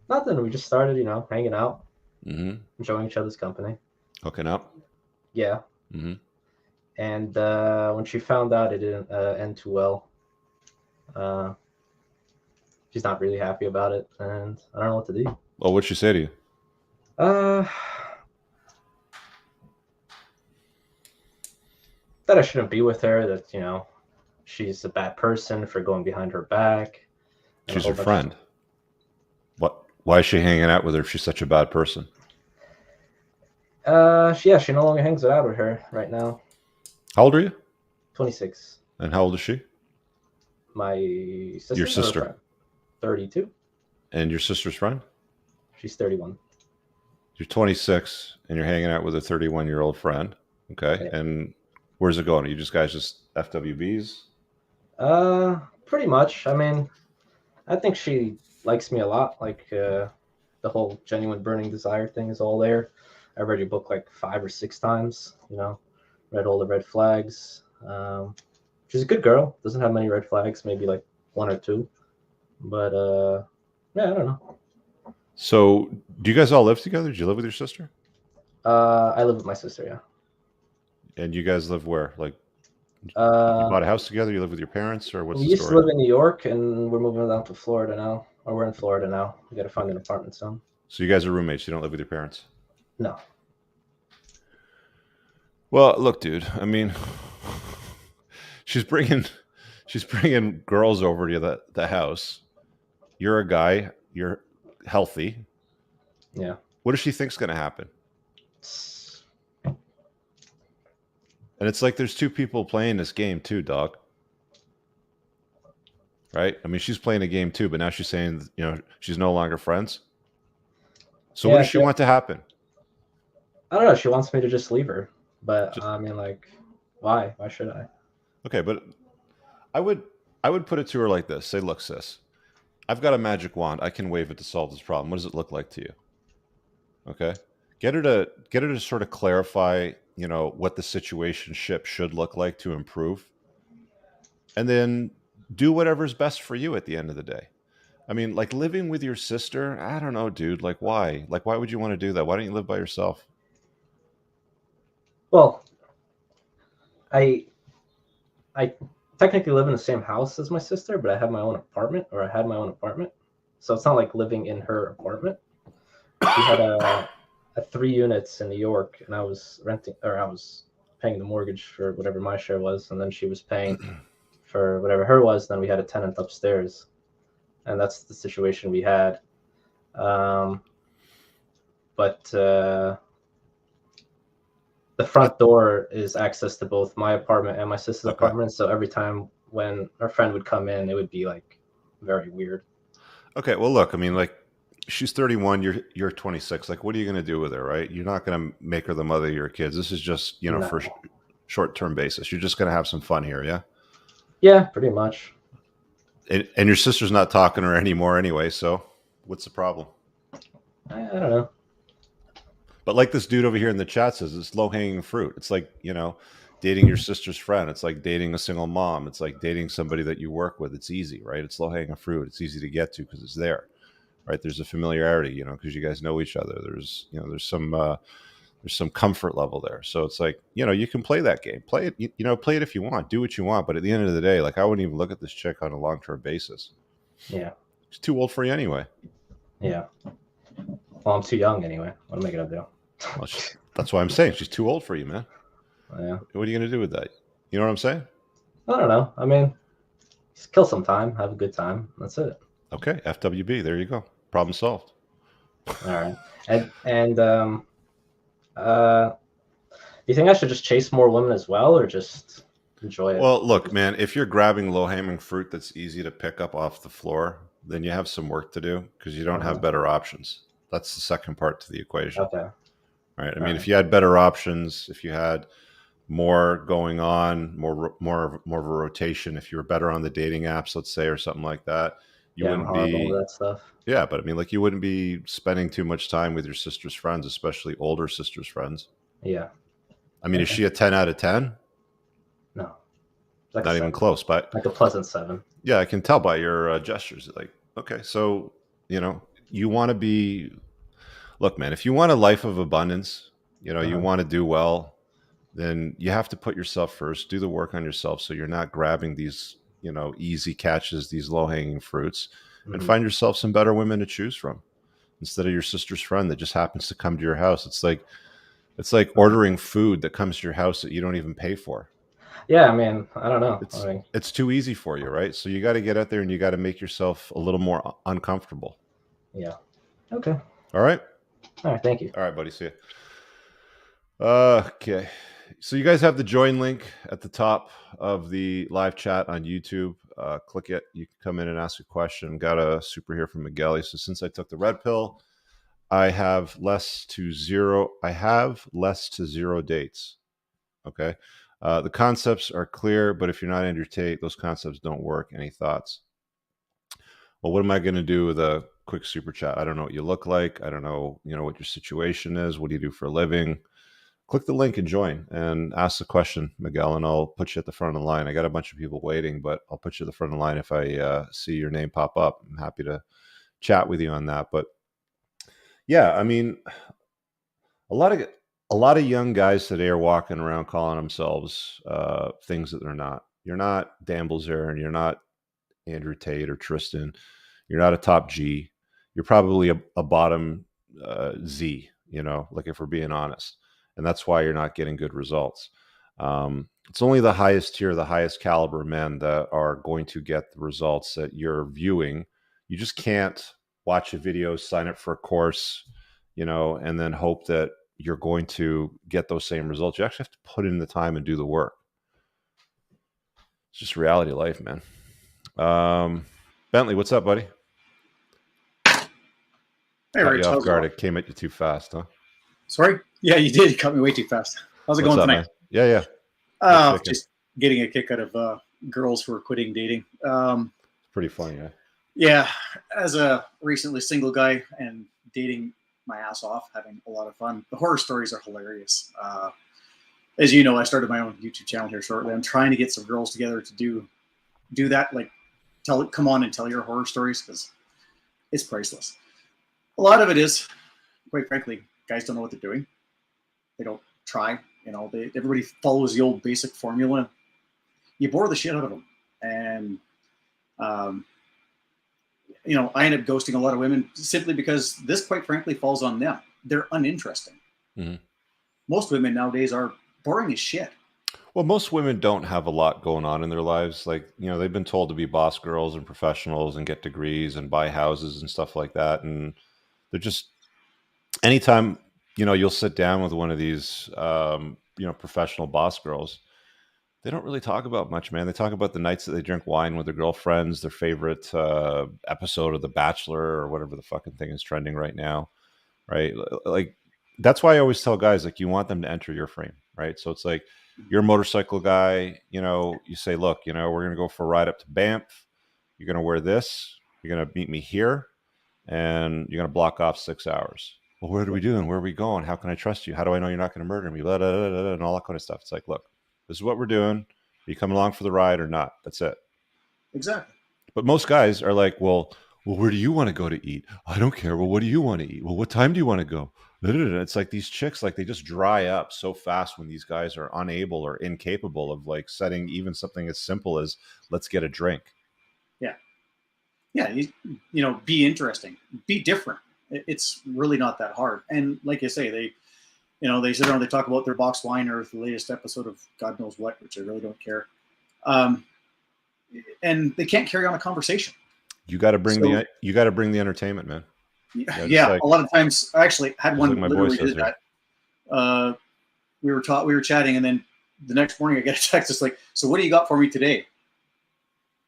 Nothing. We just started, hanging out, Mm-hmm. enjoying each other's company. Hooking up. Yeah, Mm-hmm. and when she found out it didn't end too well, uh, she's not really happy about it, and I don't know what to do. Well, what'd she say to you? Uh, that I shouldn't be with her. That she's a bad person for going behind her back. And a She's whole your bunch of friend. What? Why is she hanging out with her if she's such a bad person? She no longer hangs out with her right now. How old are you? 26. And how old is she? My sister. Your Or her sister. friend? 32. And your sister's friend? She's 31. You're 26 and you're hanging out with a 31-year-old friend. Okay. Yeah. And where's it going? Are you guys just FWBs? Pretty much. I mean, I think she likes me a lot. Like the whole genuine burning desire thing is all there. I read your book like 5 or 6 times. Read all the red flags. She's a good girl. Doesn't have many red flags. Maybe like 1 or 2. But yeah, I don't know. So do you guys all live together? Do you live with your sister? I live with my sister. Yeah. And you guys live where? Like you Uh, bought a house together? You live with your parents, or what's we the used to story? live in New York, and we're moving down to Florida now. Or we're in Florida now. We got to find an apartment soon. So you guys are roommates. You don't live with your parents? No. Well, look, dude. I mean, she's bringing girls over to the house. You're a guy. You're healthy. Yeah. What does she think's going to happen? And it's like there's 2 people playing this game too, dog. Right? I mean, she's playing a game too, but now she's saying, she's no longer friends. So what Yeah, does she want to happen? I don't know. She wants me to just leave her, but Just- I mean, like, why? Why should I? Okay, but I would put it to her like this. Say, look, sis, I've got a magic wand. I can wave it to solve this problem. What does it look like to you? Okay. Get her to sort of clarify, what the situationship should look like to improve. And then do whatever's best for you at the end of the day. I mean, like living with your sister, I don't know, dude. Like why? Like why would you want to do that? Why don't you live by yourself? Well, I technically live in the same house as my sister, but I have my own apartment, or I had my own apartment. So it's not like living in her apartment. She had a 3 units in New York, and I was paying the mortgage for whatever my share was, and then she was paying for whatever her was. Then we had a tenant upstairs, and that's the situation we had. But the front door is access to both my apartment and my sister's Okay. apartment. So every time when our friend would come in, it would be like very weird. Okay, well, look, I mean, like, she's 31, you're 26. Like, what are you going to do with her, right? You're not going to make her the mother of your kids. This is just, No. for short-term basis. You're just going to have some fun here, yeah? Yeah, pretty much. And your sister's not talking to her anymore anyway, so what's the problem? I don't know. But like this dude over here in the chat says, it's low-hanging fruit. It's like, dating your sister's friend. It's like dating a single mom. It's like dating somebody that you work with. It's easy, right? It's low-hanging fruit. It's easy to get to because it's there, right? There's a familiarity, because you guys know each other. There's some comfort level there. So it's like, you can play that game. Play it, play it if you want. Do what you want. But at the end of the day, like I wouldn't even look at this chick on a long-term basis. Yeah. She's too old for you anyway. Yeah. Well, I'm too young anyway. What am I gonna do? Well, that's why I'm saying she's too old for you, man. Yeah. What are you going to do with that? You know what I'm saying? I don't know. I mean, just kill some time, have a good time. That's it. Okay, FWB. There you go. Problem solved. All right. Do you think I should just chase more women as well, or just enjoy it? Well, look, man, if you're grabbing low-hanging fruit that's easy to pick up off the floor, then you have some work to do because you don't have better options. That's the second part to the equation, Okay. right? I All mean, right. if you had better options, if you had more going on, more of a rotation, if you were better on the dating apps, let's say, or something like that, you Yeah, I'm wouldn't horrible with be. that stuff. Yeah, but I mean, like, you wouldn't be spending too much time with your sister's friends, especially older sister's friends. Yeah. I mean, is Okay. she a 10 out of 10? No. It's like a Not even 7. close, but Like a pleasant 7. yeah, I can tell by your gestures. Like, okay, so you want to be. Look, man, if you want a life of abundance, you Uh-huh. want to do well, then you have to put yourself first. Do the work on yourself, so you're not grabbing these, easy catches, these low hanging fruits, and Hmm. find yourself some better women to choose from instead of your sister's friend that just happens to come to your house. It's like ordering food that comes to your house that you don't even pay for. Yeah, I mean, I don't know. I It's mean, it's too easy for you, right? So you got to get out there and you got to make yourself a little more uncomfortable. yeah. Okay. All right? All right. Thank you. All right, buddy. See you. Okay. So you guys have the join link at the top of the live chat on YouTube. Click it. You can come in and ask a question. Got a super here from Miguel. So since I took the red pill, I have less to zero dates. Okay. The concepts are clear, but if you're not entertained, those concepts don't work. Any thoughts? Well, what am I going to do with a quick super chat? I don't know what you look like. I don't know, what your situation is. What do you do for a living? Click the link and join and ask the question, Miguel, and I'll put you at the front of the line. I got a bunch of people waiting, but I'll put you at the front of the line if I see your name pop up. I'm happy to chat with you on that. But yeah, I mean, a lot of young guys today are walking around calling themselves things that they're not. You're not Dan Bilzerian, you're not Andrew Tate or Tristan. You're not a top G. You're probably a bottom Z, like if we're being honest. And that's why you're not getting good results. It's only the highest tier, the highest caliber men that are going to get the results that you're viewing. You just can't watch a video, sign up for a course, and then hope that you're going to get those same results. You actually have to put in the time and do the work. It's just reality of life, man. Bentley, what's up, buddy? Hey, Caught you Rich, off how's it guard. going? It came at you too fast, huh? Sorry? Yeah, you did. You cut me way too fast. How's it What's going up, tonight? man? Yeah. What's shaking? Just getting a kick out of girls who are quitting dating. It's pretty funny, yeah. Yeah, as a recently single guy and dating my ass off, having a lot of fun. The horror stories are hilarious. As you know, I started my own YouTube channel here shortly. I'm trying to get some girls together to do that, like come on and tell your horror stories because it's priceless. A lot of it is, quite frankly, guys don't know what they're doing. They don't try. Everybody follows the old basic formula. You bore the shit out of them, and I end up ghosting a lot of women simply because this, quite frankly, falls on them. They're uninteresting. Mm-hmm. Most women nowadays are boring as shit. Well, most women don't have a lot going on in their lives. Like, they've been told to be boss girls and professionals and get degrees and buy houses and stuff like that. And they're just, anytime, you'll sit down with one of these, professional boss girls, they don't really talk about much, man. They talk about the nights that they drink wine with their girlfriends, their favorite episode of The Bachelor or whatever the fucking thing is trending right now, right? Like, that's why I always tell guys, like, you want them to enter your frame, right? So it's like, you're a motorcycle guy, you say, look, we're going to go for a ride up to Banff. You're going to wear this. You're going to meet me here, and you're going to block off 6 hours. Well, what are we doing? Where are we going? How can I trust you? How do I know you're not going to murder me? Blah, blah, blah, blah, and all that kind of stuff. It's like, look, this is what we're doing. Are you coming along for the ride or not? That's it. Exactly. But most guys are like, well, where do you want to go to eat? I don't care. Well, what do you want to eat? Well, what time do you want to go? It's like these chicks, like, they just dry up so fast when these guys are unable or incapable of, like, setting even something as simple as, let's get a drink. Yeah. Be interesting, be different. It's really not that hard. And like you say, they sit around, they talk about their box wine or the latest episode of God knows what, which I really don't care. And they can't carry on a conversation. You got to bring the entertainment, man. Yeah, like, a lot of times. I actually had one like my boy literally says did here. that. We were chatting, and then the next morning I get a text. It's like, so what do you got for me today?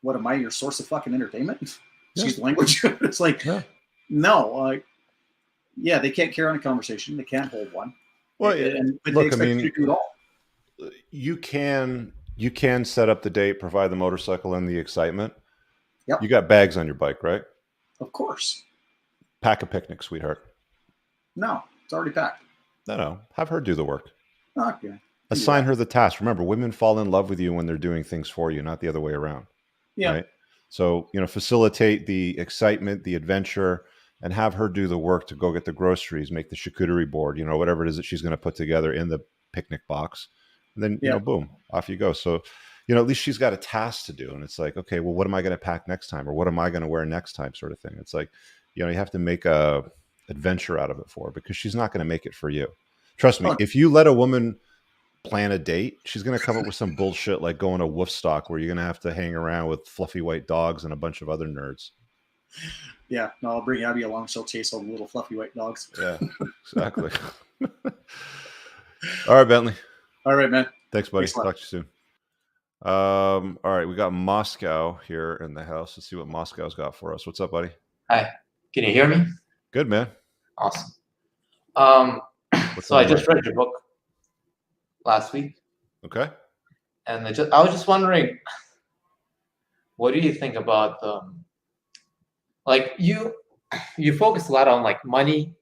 What, am I your source of fucking entertainment? Excuse the language. It's like, no. Yeah, they can't carry on a conversation. They can't hold one. Well, But look, they expect you to do it all. You can set up the date, provide the motorcycle and the excitement. Yep. You got bags on your bike, right? Of course. Pack a picnic, sweetheart. No, it's already packed. No. Have her do the work. Okay. Assign her the task. Remember, women fall in love with you when they're doing things for you, not the other way around. Yeah. Right. So, facilitate the excitement, the adventure, and have her do the work to go get the groceries, make the charcuterie board, whatever it is that she's going to put together in the picnic box. And then, boom, off you go. So, at least she's got a task to do. And it's like, okay, well, what am I going to pack next time? Or what am I going to wear next time, sort of thing. It's like, you have to make a adventure out of it for her, because she's not going to make it for you. Trust me, if you let a woman plan a date, she's going to come up with some bullshit like going to Woofstock, where you're going to have to hang around with fluffy white dogs and a bunch of other nerds. Yeah, no, I'll bring Abby along. She'll chase all the little fluffy white dogs. Yeah, exactly. All right, Bentley. All right, man. Thanks, buddy. Talk to you soon. All right, we got Moscow here in the house. Let's see what Moscow's got for us. What's up, buddy? Hi. Can you hear me? Good, man. Awesome. So I just read your book last week. Okay. And I was just wondering, what do you think about like you focus a lot on like money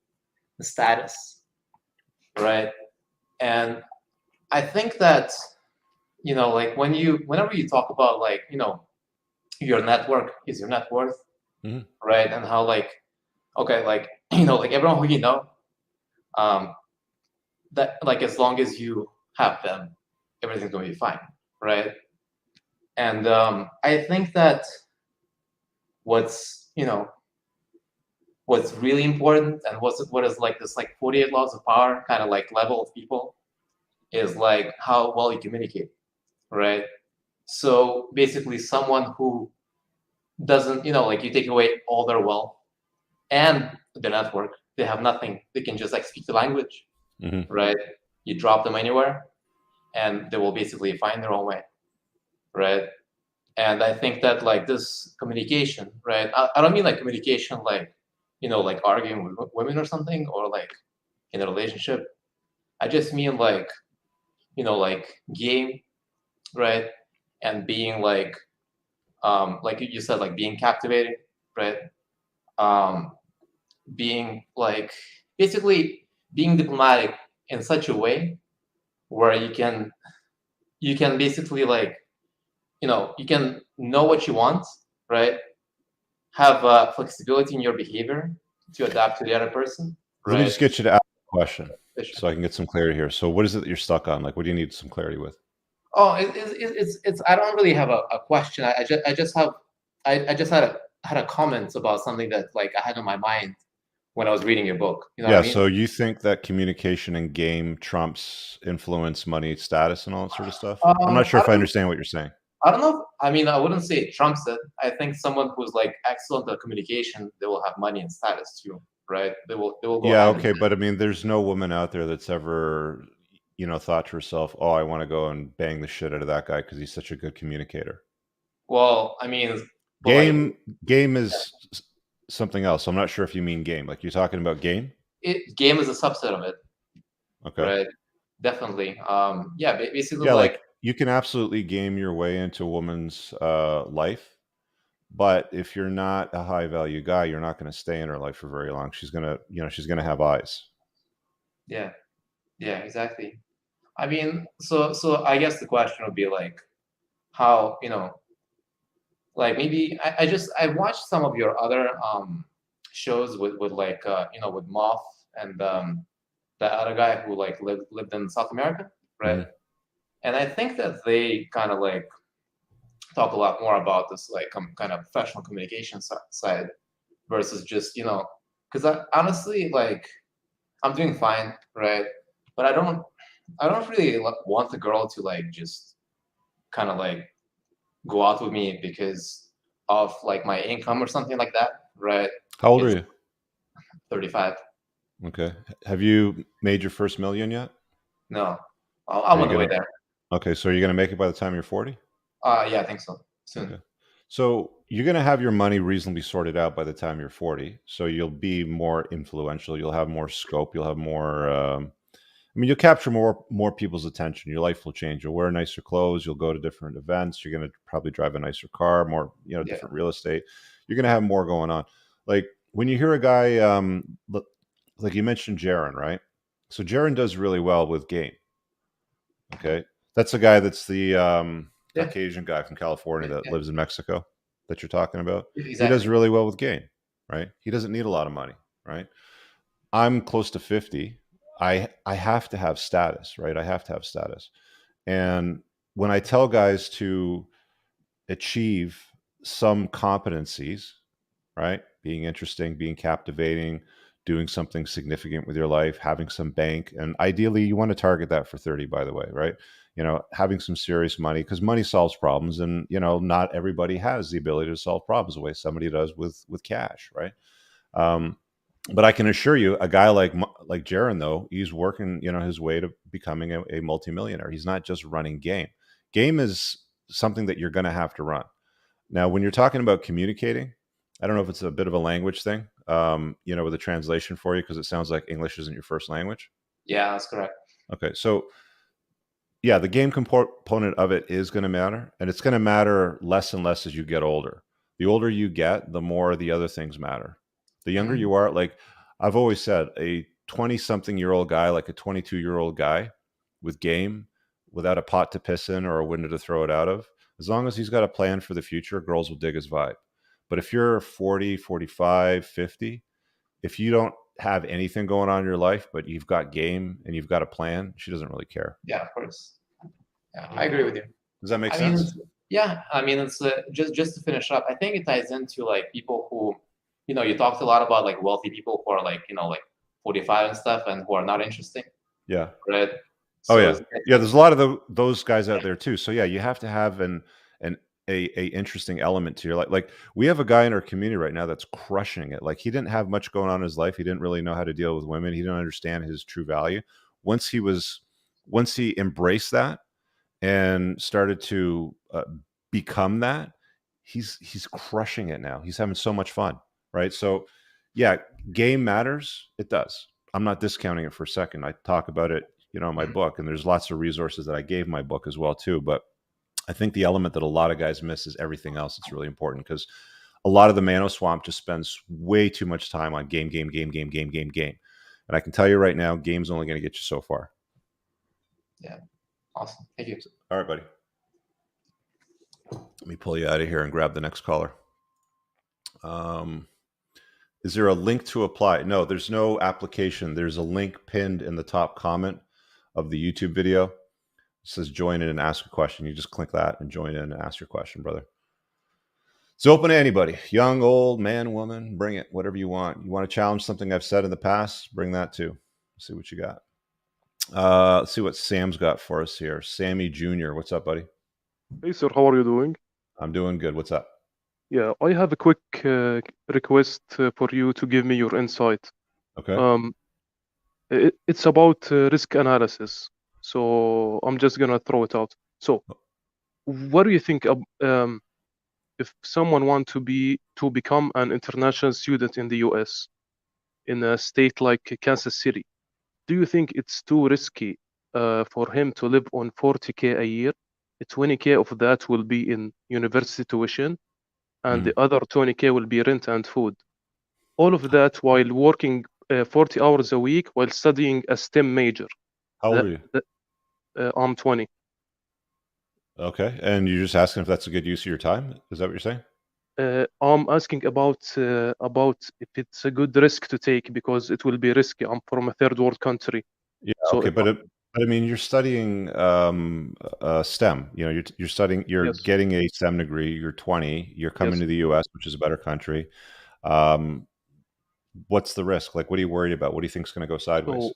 and status, right? And I think that like whenever you talk about like your network is your net worth, right? And how like okay, like like everyone who that like as long as you have them, everything's going to be fine, right? And I think that what's really important and what is like this like 48 laws of power kind of like level of people is like how well you communicate, right? So basically someone who doesn't like you take away all their wealth and their network, they have nothing, they can just like speak the language, right? You drop them anywhere and they will basically find their own way, right? And I think that like this communication, right? I don't mean like communication like like arguing with women or something, or like in a relationship. I just mean like like game, right? And being like you said, like being captivating, right? Being like basically being diplomatic in such a way where you can basically like you can know what you want, right? Have flexibility in your behavior to adapt to the other person, right? Let me just get you to ask a question so I can get some clarity here. So what is it that you're stuck on? Like, what do you need some clarity with? Oh, it's I don't really have a question. I just had a comment about something that like I had in my mind when I was reading your book. You know what I mean? So you think that communication and game trumps influence, money, status, and all that sort of stuff? I'm not sure if I understand what you're saying. I don't know. I mean, I wouldn't say it trumps it. I think someone who's like excellent at communication, they will have money and status too, right? They will go. Yeah, okay, but I mean, there's no woman out there that's ever, thought to herself, "Oh, I want to go and bang the shit out of that guy because he's such a good communicator." Well, I mean, game is something else. I'm not sure if you mean game. Like you're talking about game. Game is a subset of it. Okay. Right. Definitely. Yeah. Basically, yeah, like you can absolutely game your way into a woman's life, but if you're not a high value guy, you're not going to stay in her life for very long. She's gonna, she's gonna have eyes. Yeah. Yeah. Exactly. I mean, so I guess the question would be like, how like maybe I watched some of your other shows with like with Moth and the other guy who like lived in South America, right? And I think that they kind of like talk a lot more about this like kind of professional communication side versus just because honestly like I'm doing fine, right? But I don't really want the girl to like just kind of like go out with me because of like my income or something like that, right? How old are you? 35. Okay. Have you made your first million yet? No, I'm Are you on the way gonna- there. Okay, so you're going to make it by the time you're 40? Yeah, I think so. Soon. Okay. So you're going to have your money reasonably sorted out by the time you're 40. So you'll be more influential. You'll have more scope. You'll have more. I mean, you'll capture more people's attention. Your life will change. You'll wear nicer clothes. You'll go to different events. You're going to probably drive a nicer car. More, Yeah. different real estate. You're going to have more going on. Like when you hear a guy, like you mentioned, Jaron, right? So Jaron does really well with game. Okay, that's the guy that's the Yeah. Caucasian guy from California that Yeah. lives in Mexico that you're talking about. He does Exactly. really well with game, right? He doesn't need a lot of money, right? I'm close to 50. I have to have status, right? I have to have status. And when I tell guys to achieve some competencies, right? Being interesting, being captivating, doing something significant with your life, having some bank. And ideally, you want to target that for 30, by the way, right? Having some serious money because money solves problems. And, not everybody has the ability to solve problems the way somebody does with cash, right? But I can assure you, a guy like Jaron, though, he's working, his way to becoming a multimillionaire. He's not just running game. Game is something that you're going to have to run. Now, when you're talking about communicating, I don't know if it's a bit of a language thing, with a translation for you, because it sounds like English isn't your first language. Yeah, that's correct. Okay, so yeah, the game component of it is going to matter, and it's going to matter less and less as you get older. The older you get, the more the other things matter. The younger you are, like I've always said, a 20-something-year-old guy, like a 22-year-old guy with game, without a pot to piss in or a window to throw it out of, as long as he's got a plan for the future, girls will dig his vibe. But if you're 40, 45, 50, if you don't have anything going on in your life, but you've got game and you've got a plan, she doesn't really care. Yeah, of course. Yeah, I agree with you. Does that make I mean, sense? it's just to finish up. I think it ties into like people who, you talked a lot about like wealthy people who are like 45 and stuff and who are not interesting, Yeah. right? Oh So yeah, it's- yeah. There's a lot of those guys out there too. So yeah, you have to have a interesting element to your life. Like we have a guy in our community right now that's crushing it. Like he didn't have much going on in his life. He didn't really know how to deal with women. He didn't understand his true value. Once he embraced that and started to become that, he's crushing it now. He's having so much fun, right? So yeah, game matters. It does. I'm not discounting it for a second. I talk about it, in my book, and there's lots of resources that I gave my book as well too. But I think the element that a lot of guys miss is everything else. It's really important because a lot of the Mano Swamp just spends way too much time on game. And I can tell you right now, game's only going to get you so far. Yeah. Awesome. Thank you. All right, buddy. Let me pull you out of here and grab the next caller. Is there a link to apply? No, there's no application. There's a link pinned in the top comment of the YouTube video. It says join in and ask a question. You just click that and join in and ask your question, brother. It's open to anybody, young, old, man, woman, bring it, whatever you want. You want to challenge something I've said in the past, bring that too. Let's see what you got. Let's see what Sam's got for us here. Sammy Jr., what's up, buddy? Hey, sir, how are you doing? I'm doing good. What's up? Yeah, I have a quick request for you to give me your insight. Okay. It's about risk analysis. So I'm just gonna throw it out. So, what do you think if someone want to become an international student in the US in a state like Kansas City? Do you think it's too risky for him to live on 40K a year? 20K of that will be in university tuition, and the other 20K will be rent and food. All of that while working 40 hours a week while studying a STEM major. How old are you? I'm 20. Okay. And you're just asking if that's a good use of your time? Is that what you're saying? I'm asking about if it's a good risk to take because it will be risky. I'm from a third world country. Yeah. So Okay. But I mean, you're studying STEM. You're studying. You're Yes. getting a STEM degree. You're 20. You're coming Yes. to the U.S., which is a better country. What's the risk? Like, what are you worried about? What do you think is going to go sideways?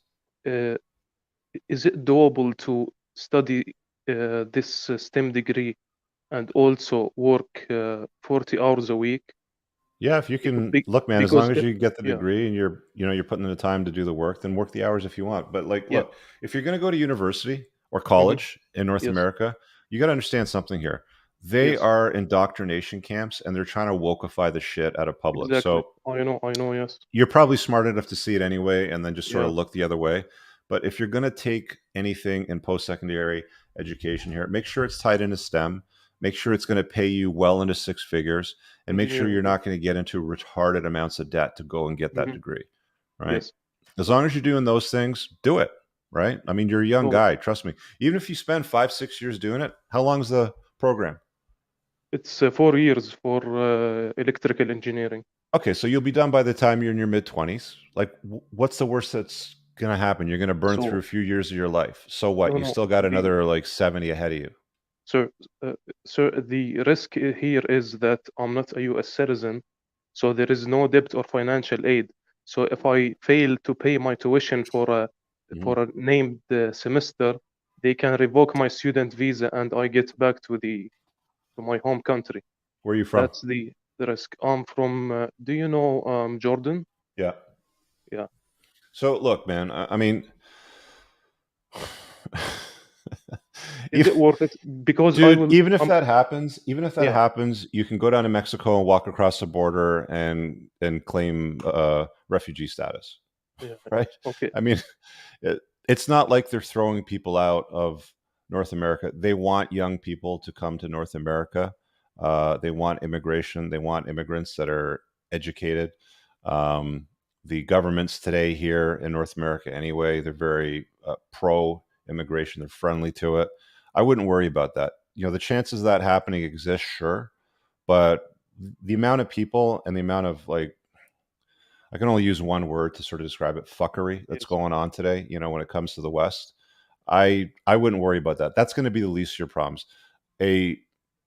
So, is it doable to study this STEM degree and also work 40 hours a week Yeah, if you can look, man, as because long as you get the yeah, degree and you're putting in the time to do the work, then work the hours if you want. But like, yeah, look, if you're going to go to university or mhm, college in North yes, America, you got to understand something here. They yes, are indoctrination camps, and they're trying to wokeify the shit out of public. exactly. So I know, yes, you're probably smart enough to see it anyway, and then just sort yeah, of look the other way. But if you're going to take anything in post-secondary education here, make sure it's tied into STEM. Make sure it's going to pay you well into six figures, and make sure you're engineering, yeah, not going to get into retarded amounts of debt to go and get that mhm, degree, right? yes. As long as you're doing those things, do it, right? I mean, you're a young So guy, trust me. Even if you spend 5, 6 years doing it, how long is the program? it's 4 years for electrical engineering. Okay, so you'll be done by the time you're in your mid 20s. Like, what's the worst that's going to happen? You're going to burn through So a few years of your life. So what? no, You no, still got the another like 70 ahead of you. so so the risk here is that I'm not a U.S. citizen, so there is no debt or financial aid. So if I fail to pay my tuition Mhm. for a named semester, they can revoke my student visa and I get back to my home country. Where are you from? That's the risk. I'm from. Do you know Jordan? Yeah. Yeah. So look, man, I mean, Is it even, worth it? Because I dude, will. even if that happens, Yeah. you can go down to Mexico and walk across the border and claim refugee status, Yeah. right? Okay. I mean, it's not like they're throwing people out of North America. They want young people to come to North America. They want immigration. They want immigrants that are educated. Um, the governments today here in North America, anyway, they're very pro immigration. They're friendly to it. I wouldn't worry about that. You know, the chances of that happening exist, sure, but the amount of people and the amount of like, I can only use one word to sort of describe it, fuckery that's Yes. going on today, when it comes to the West. I wouldn't worry about that. That's going to be the least of your problems. A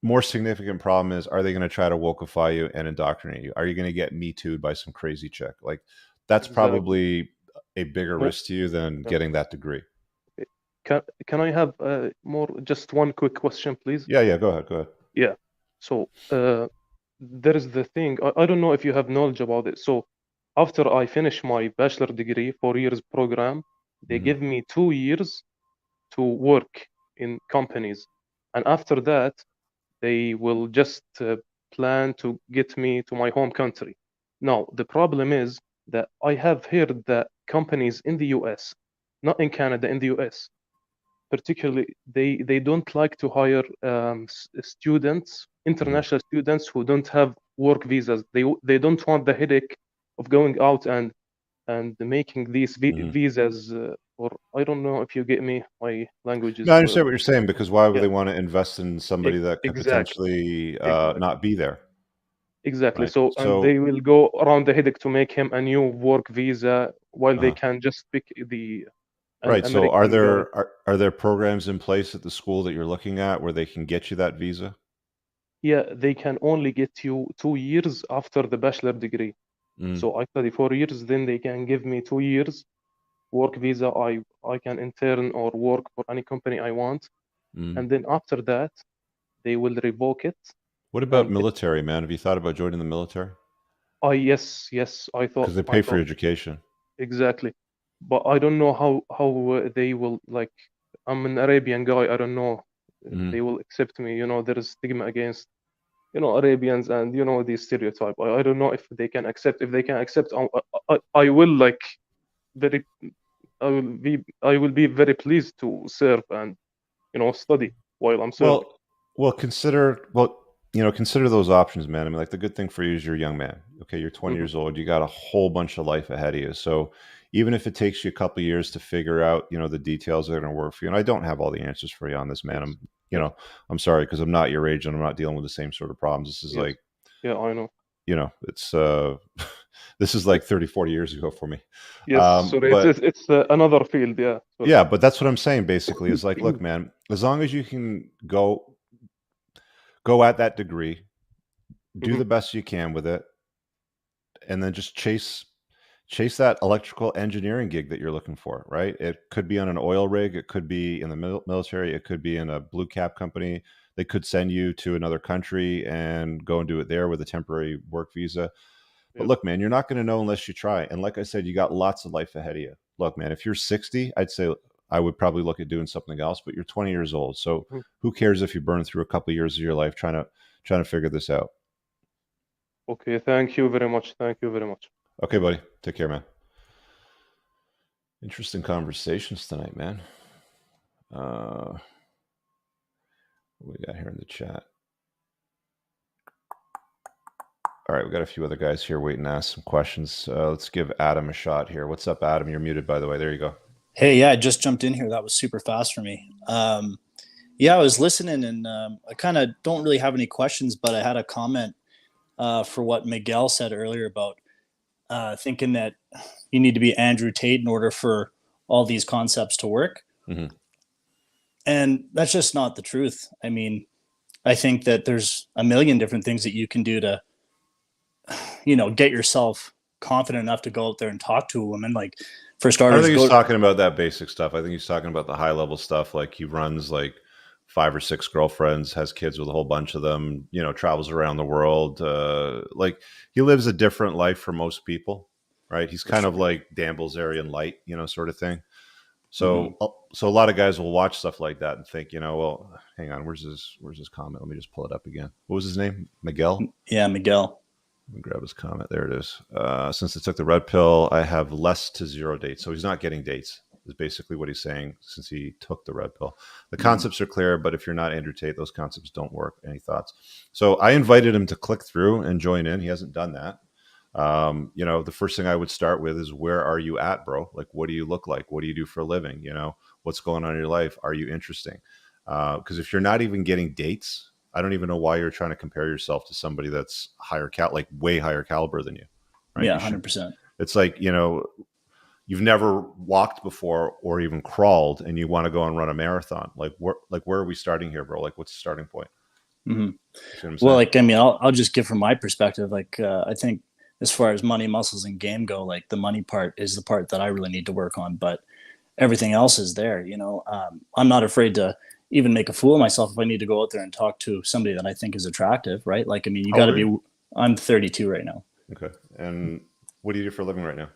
more significant problem is, are they going to try to wokeify you and indoctrinate you? Are you going to get me too'd by some crazy chick? Like, that's Exactly. probably a bigger Mo- risk to you than yeah. getting that degree. Can I have more just one quick question, please? Yeah, go ahead. Yeah. So there is the thing. I don't know if you have knowledge about it. So after I finish my bachelor degree, 4 years program, they Mhm. give me 2 years to work in companies, and after that, they will just plan to get me to my home country. Now, the problem is that I have heard that companies in the US, not in Canada, in the US, particularly, they don't like to hire students, international students who don't have work visas. They don't want the headache of going out and making these Mhm. visas. Or I don't know if you get me. My language No, I is understand what you're saying, because why would yeah, they want to invest in somebody that could exactly, potentially exactly. not be there, Exactly. right? So, and they So, will go around the headache to make him a new work visa while they uh, can just pick an right. So, American guy. are there programs in place at the school that you're looking at where they can get you that visa? Yeah, they can only get you 2 years after the bachelor degree. Mm, So I study 4 years, then they can give me 2 years work visa. I can intern or work for any company I want, mm. and then after that, they will revoke it. What about And military, man? Have you thought about joining the military? yes, Because they pay for your education. exactly, but I don't know how they will like. I'm an Arabian guy. I don't know. Mm, They will accept me. There is stigma against Arabians and these stereotype. I don't know if they can accept. If they can accept, I will like very. I will be very pleased to serve and study while I'm serving. Well, consider those options, man. I mean, like, the good thing for you is you're a young man. Okay, you're 20 Hmm. years old. You got a whole bunch of life ahead of you. So even if it takes you a couple of years to figure out, the details that are going to work for you, and I don't have all the answers for you on this, man. Yes, You yes, know, I'm sorry, because I'm not your age and I'm not dealing with the same sort of problems. This is yes. like, Yeah, I know. it's this is like 30, 40 years ago for me. Yes, sorry. But It's another field. Yeah, sorry. yeah, but that's what I'm saying basically, is like, look, man, as long as you can go at that degree, do Mhm. the best you can with it, and then just chase chase that electrical engineering gig that you're looking for, right? It could be on an oil rig. It could be in the military. It could be in a blue cap company. They could send you to another country and go and do it there with a temporary work visa. But Yep. look, man, you're not going to know unless you try. And like I said, you got lots of life ahead of you. Look, man, if you're 60, I'd say I would probably look at doing something else, but you're 20 years old. So Mhm. who cares if you burn through a couple of years of your life trying to figure this out? Okay, thank you very much. Thank you very much. Okay, buddy. Take care, man. Interesting conversations tonight, man. What we got here in the chat? All right, we got a few other guys here waiting to ask some questions. Let's give Adam a shot here. What's up, Adam? You're muted, by the way. There you go. Hey, yeah, I just jumped in here. That was super fast for me. Yeah, I was listening, and I kind of don't really have any questions, but I had a comment for what Miguel said earlier about thinking that you need to be Andrew Tate in order for all these concepts to work. Mm-hmm. And that's just not the truth. I mean, I think that there's a million different things that you can do to, get yourself confident enough to go out there and talk to a woman. Like, for starters, I think he's talking about that basic stuff. I think he's talking about the high level stuff. Like he runs like 5 or 6 girlfriends, has kids with a whole bunch of them, travels around the world. Like he lives a different life for most people, right? He's kind of like Dan Bilzerian light, sort of thing. So, so a lot of guys will watch stuff like that and think, well, hang on, where's his comment? Let me just pull it up again. What was his name? Miguel? Yeah, Miguel. Let me grab his comment. There it is. Since I took the red pill, I have less to 0 dates. So he's not getting dates, is basically what he's saying since he took the red pill. The concepts are clear, but if you're not Andrew Tate, those concepts don't work. Any thoughts? So I invited him to click through and join in. He hasn't done that. The first thing I would start with is, where are you at, bro? Like, what do you look like? What do you do for a living? What's going on in your life? Are you interesting? Because if you're not even getting dates, I don't even know why you're trying to compare yourself to somebody that's like way higher caliber than you. Right? Yeah, 100%. It's like, you've never walked before or even crawled, and you want to go and run a marathon. Like where are we starting here, bro? Like, what's the starting point? Mm-hmm. Well, like, I mean, I'll just give from my perspective. Like, I think as far as money, muscles, and game go, like the money part is the part that I really need to work on, but everything else is there. I'm not afraid to even make a fool of myself if I need to go out there and talk to somebody that I think is attractive, right? Like, I mean, you got to be. I'm 32 right now. Okay. And what do you do for a living right now?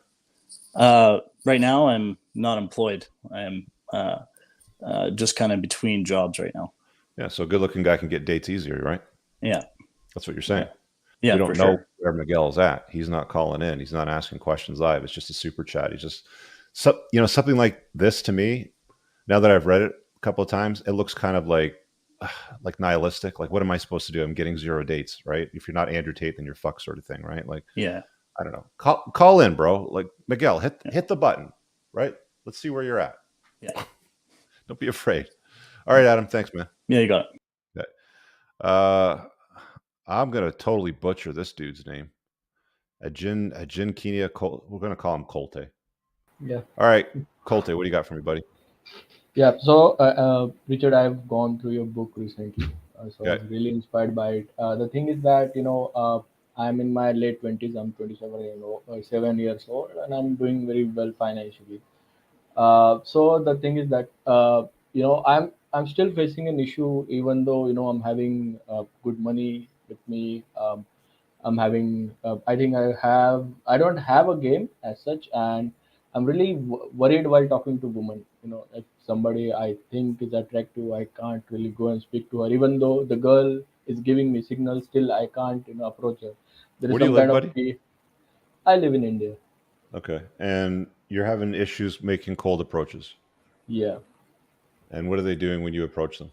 Right now, I'm not employed. I'm just kind of between jobs right now. Yeah. So a good-looking guy can get dates easier, right? Yeah. That's what you're saying. Yeah. We don't know where Miguel's at. He's not calling in. He's not asking questions live. It's just a super chat. He's just, something like this to me. Now that I've read it a couple of times, it looks kind of like nihilistic. Like, what am I supposed to do? I'm getting 0 dates, right? If you're not Andrew Tate, then you're fucked, sort of thing, right? Like, yeah. I don't know. Call in, bro. Like, Miguel, hit the button, right? Let's see where you're at. Yeah. Don't be afraid. All right, Adam. Thanks, man. Yeah, you got it. Okay. I'm gonna totally butcher this dude's name. Ajin Kenia. We're gonna call him Colte. Yeah. All right, Colte. What do you got for me, buddy? Yeah. So, Richard, I've gone through your book recently, so Okay. I was really inspired by it. The thing is that I'm in my late 20s. I'm 27, 7 years old, and I'm doing very well financially. So the thing is that I'm still facing an issue, even though I'm having good money with me. I'm having I think I don't have a game as such, and I'm really worried while talking to women. If somebody I think is attractive, I can't really go and speak to her, even though the girl is giving me signals. Still, I can't approach her. There is Where do you some live, kind of buddy? I live in India. Okay, and you're having issues making cold approaches. Yeah. And what are they doing when you approach them?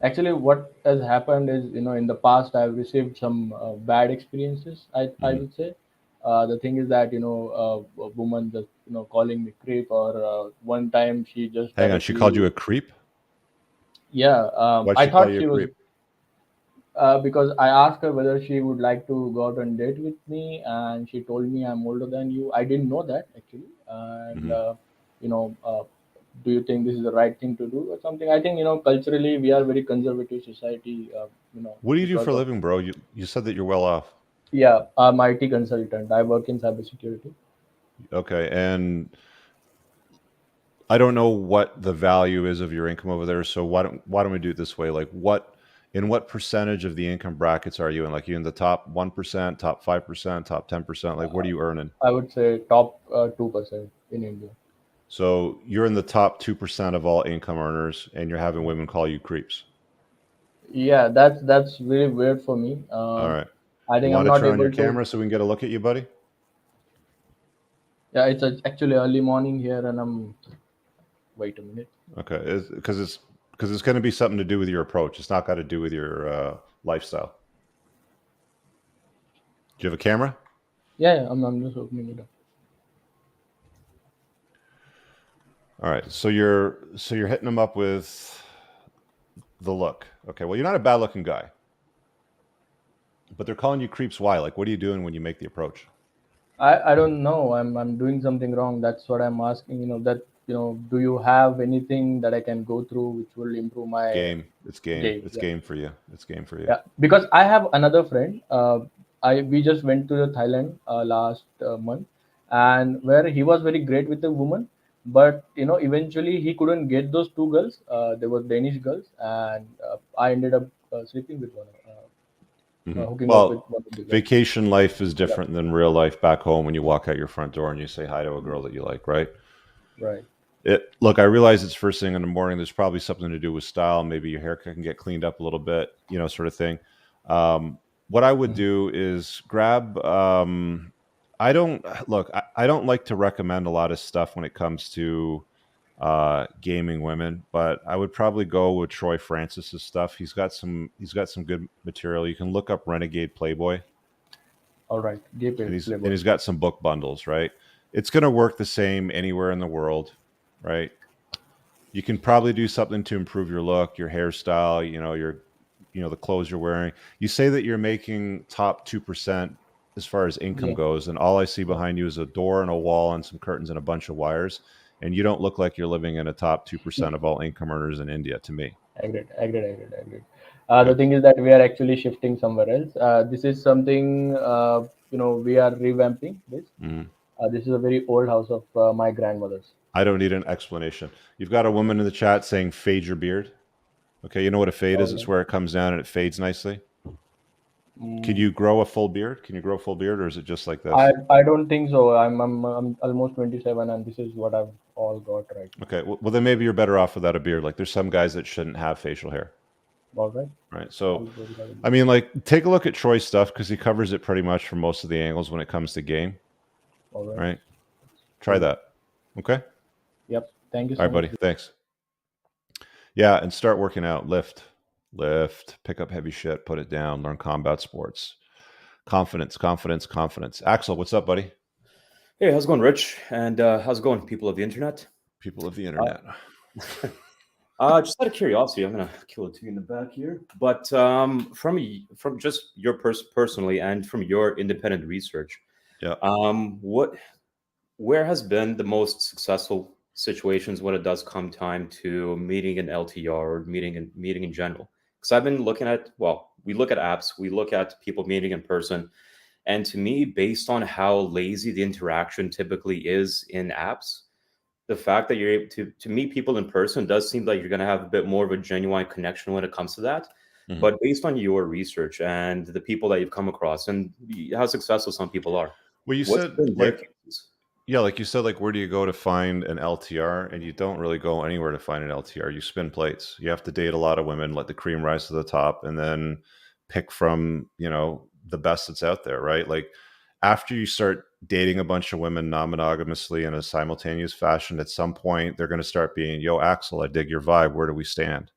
Actually, what has happened is, in the past, I've received some bad experiences, I would say. The thing is that, a woman just, calling me creep, or one time she just Hang on, she called you a creep? Yeah. Why'd I she call thought you she a was, creep? because I asked her whether she would like to go out on date with me, and she told me I'm older than you. I didn't know that, actually. And, you know, uh, do you think this is the right thing to do or something? I think, culturally, we are very conservative society, What do you do because for a of, living, bro? You said that you're well off. yeah, I'm IT consultant. I work in cybersecurity. Okay, and I don't know what the value is of your income over there. So why don't we do it this way? Like in what percentage of the income brackets are you in? Like you in the top 1%, top 5%, top 10%? Like what are you earning? I would say top 2% in India. So you're in the top 2% of all income earners, and you're having women call you creeps. Yeah, that's really weird for me. All right. I You think I'm want to not turn on your able to. camera so we can get a look at you, buddy? Yeah, it's actually early morning here, and I'm. Wait a minute. Okay, because it's going to be something to do with your approach. It's not got to do with your lifestyle. Do you have a camera? Yeah, I'm just opening it up. All right, so you're hitting them up with the look. Okay, well, you're not a bad looking guy, but they're calling you creeps. Why? Like, what are you doing when you make the approach? I don't know. I'm doing something wrong. That's what I'm asking. Do you have anything that I can go through which will improve my Game. It's game. game? It's Yeah. game for you. It's game for you. Yeah, because I have another friend. We just went to the Thailand last month, and where he was very great with the woman, but eventually he couldn't get those two girls. They were Danish girls, and I ended up sleeping with one, hooking up with Well, one of the girls. vacation life is different than real life back home when you walk out your front door and you say hi to a girl that you like, right? Right. Look, I realize it's first thing in the morning. There's probably something to do with style. Maybe your haircut can get cleaned up a little bit, sort of thing. What I would do is grab. I don't look. I don't like to recommend a lot of stuff when it comes to gaming women, but I would probably go with Troy Francis's stuff. He's got some good material. You can look up Renegade Playboy, All right. Gay and Playboy. he's got some book bundles, right? It's going to work the same anywhere in the world, right? You can probably do something to improve your look, your hairstyle, the clothes you're wearing. You say that you're making top 2% as far as income Yeah. goes, and all I see behind you is a door and a wall and some curtains and a bunch of wires, and you don't look like you're living in a top 2% of all income earners in India to me. Agreed. The thing is that we are actually shifting somewhere else. This is something we are revamping this. Mhm. This is a very old house of my grandmother's. I don't need an explanation. You've got a woman in the chat saying fade your beard. Okay, you know what a fade is? It's where it comes down and it fades nicely. Can you grow a full beard? Can you grow a full beard, or is it just like this? I don't think so. I'm almost 27, and this is what I've all got right now. Okay, well then maybe you're better off without a beard. Like there's some guys that shouldn't have facial hair. All right. Right. So, I mean, like take a look at Troy's stuff because he covers it pretty much from most of the angles when it comes to game. All right. Right. Try that. Okay. Yep. Thank you so All right, much. buddy. Thanks. Yeah, and start working out. Lift, pick up heavy shit, put it down, learn combat sports. Confidence. Axel, what's up, buddy? Hey, how's it going, Rich? And how's it going, people of the internet? People of the internet. Just out of curiosity, I'm gonna kill a two in the back here. But from just your personally and from your independent research, Yeah. Where has been the most successful situations when it does come time to meeting an LTR or meeting in general? Because I've been looking at, we look at apps, we look at people meeting in person, and to me, based on how lazy the interaction typically is in apps, the fact that you're able to meet people in person does seem like you're going to have a bit more of a genuine connection when it comes to that. Mhm. But based on your research and the people that you've come across and how successful some people are, Well, you what's said been their like, cases? yeah, like you said, like where do you go to find an LTR? And you don't really go anywhere to find an LTR. You spin plates. You have to date a lot of women, let the cream rise to the top, and then pick from, the best that's out there, right? Like after you start dating a bunch of women non-monogamously in a simultaneous fashion, at some point they're going to start being, yo, Axel, I dig your vibe. Where do we stand?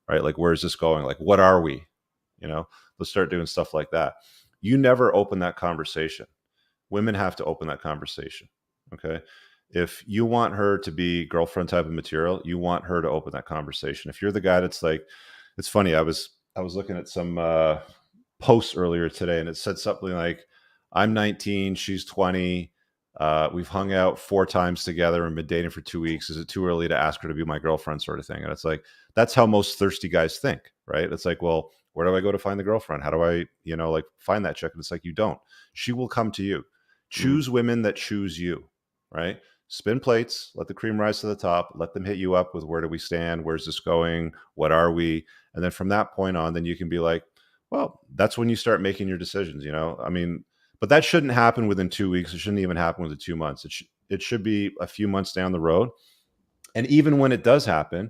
Right? Like, where's this going? Like, what are we? They'll start doing stuff like that. You never open that conversation. Women have to open that conversation. Okay. If you want her to be girlfriend type of material, you want her to open that conversation. If you're the guy that's like, it's funny. I was looking at some posts earlier today, and it said something like, I'm 19, she's 20. We've hung out 4 times together and been dating for 2 weeks. Is it too early to ask her to be my girlfriend, sort of thing? And it's like, that's how most thirsty guys think, right? It's like, well, where do I go to find the girlfriend? How do I, find that chick? And it's like, you don't. She will come to you. Choose women that choose you. right? Spin plates, let the cream rise to the top, let them hit you up with where do we stand? Where's this going? What are we? And then from that point on, then you can be like, well, that's when you start making your decisions, you know? I mean, but that shouldn't happen within 2 weeks. It shouldn't even happen within 2 months. It should be a few months down the road. And even when it does happen,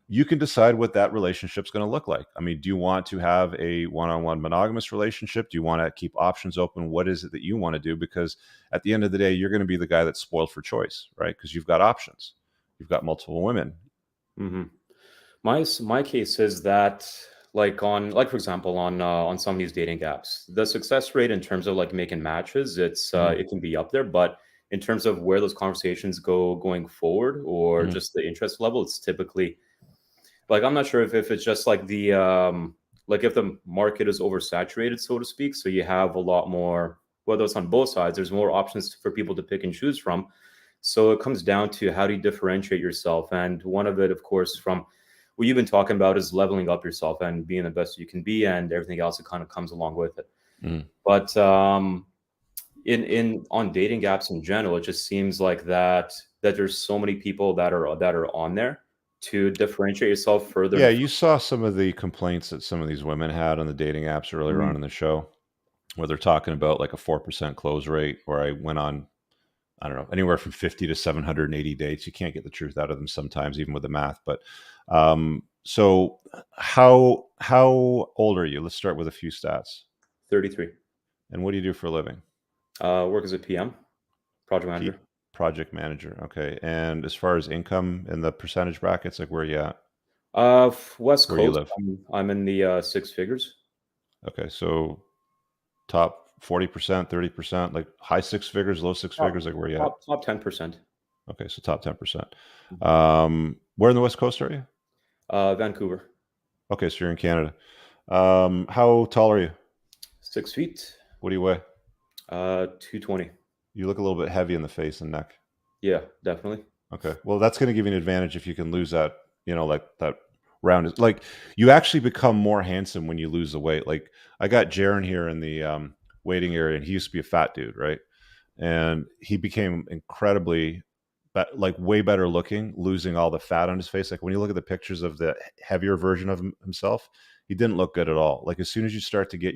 you can decide what that relationship's going to look like. I mean, do you want to have a one-on-one monogamous relationship? Do you want to keep options open? What is it that you want to do? Because at the end of the day, you're going to be the guy that's spoiled for choice, right? Because you've got options. You've got multiple women. Mm-hmm. My case is that, like for example, on some of these dating apps, the success rate in terms of like making matches, it's it can be up there, but in terms of where those conversations going forward, or just the interest level, it's typically like, I'm not sure if it's just like the like if the market is oversaturated, so to speak. So you have a lot more, whether it's on both sides, there's more options for people to pick and choose from. So it comes down to how do you differentiate yourself? And one of it, of course, from what you've been talking about is leveling up yourself and being the best you can be, and everything else that kind of comes along with it. But in on dating apps in general, it just seems like that there's so many people that are on there. To differentiate yourself further. Yeah, you saw some of the complaints that some of these women had on the dating apps earlier on in the show, where they're talking about like a 4% close rate, or I went on, I don't know, anywhere from 50 to 780 dates. You can't get the truth out of them sometimes, even with the math. But so how old are you? Let's start with a few stats. 33. And what do you do for a living? Work as a PM, project manager. Project manager. Okay. And as far as income in the percentage brackets, like where are you at? West Where you Coast. live? I'm in the 6 figures. Okay. So top 40%, 30%, like high 6 figures, low 6 figures, like where are you at? Top 10%. Okay. So top 10%. Where in the West Coast are you? Vancouver. Okay. So you're in Canada. How tall are you? 6 feet. What do you weigh? 220. You look a little bit heavy in the face and neck. Yeah, definitely. Okay. Well, that's going to give you an advantage if you can lose that, you know, like that round. Like you actually become more handsome when you lose the weight. Like I got Jaron here in the waiting area, and he used to be a fat dude, right? And he became incredibly, like way better looking, losing all the fat on his face. Like when you look at the pictures of the heavier version of himself, he didn't look good at all. Like as soon as you start to get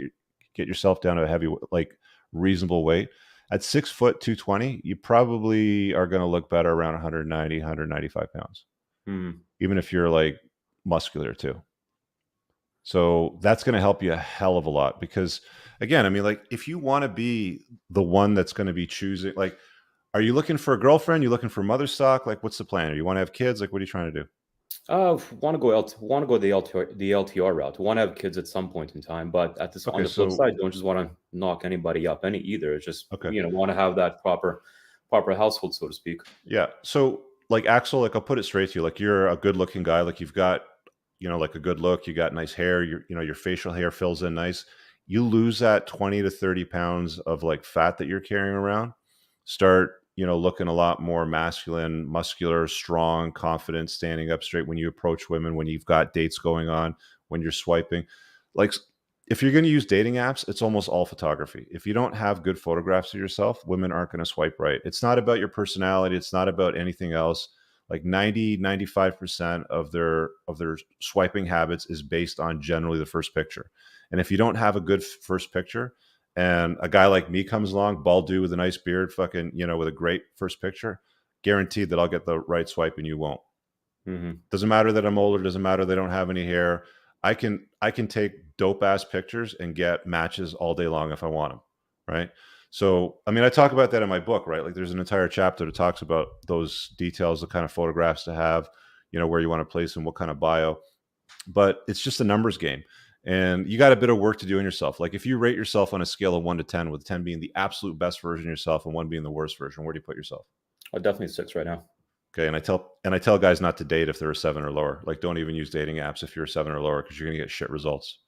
yourself down to a heavy, like reasonable weight, at 6 foot 220, you probably are going to look better around 190, 195 pounds, even if you're like muscular too. So that's going to help you a hell of a lot, because again, I mean, like if you want to be the one that's going to be choosing, like, are you looking for a girlfriend? You looking for mother stock? Like, what's the plan? Or you want to have kids? Like, what are you trying to do? Want to go the LTR route. Want to have kids at some point in time, but at this on the flip side, don't just want to knock anybody up either. It's just want to have that proper household, so to speak. Yeah. So like Axel, like I'll put it straight to you, like you're a good looking guy, like you've got, you know, like a good look, you got nice hair, your facial hair fills in nice. You lose that 20 to 30 pounds of like fat that you're carrying around, start, looking a lot more masculine, muscular, strong, confident, standing up straight when you approach women, when you've got dates going on, when you're swiping. Like if you're going to use dating apps, it's almost all photography. If you don't have good photographs of yourself, women aren't going to swipe right. It's not about your personality. It's not about anything else. Like 95% of their swiping habits is based on generally the first picture. And if you don't have a good first picture, and a guy like me comes along, bald dude with a nice beard, fucking, with a great first picture, guaranteed that I'll get the right swipe and you won't. Doesn't matter that I'm older. Doesn't matter they don't have any hair. I can take dope ass pictures and get matches all day long if I want them. Right. So, I mean, I talk about that in my book, right? Like there's an entire chapter that talks about those details, the kind of photographs to have, where you want to place them, what kind of bio, but it's just a numbers game. And you got a bit of work to do in yourself. Like if you rate yourself on a scale of 1 to 10, with 10 being the absolute best version of yourself and 1 being the worst version, where do you put yourself? Definitely 6 right now. Okay. And I tell guys not to date if they're a 7 or lower. Like don't even use dating apps if you're a 7 or lower, because you're going to get shit results.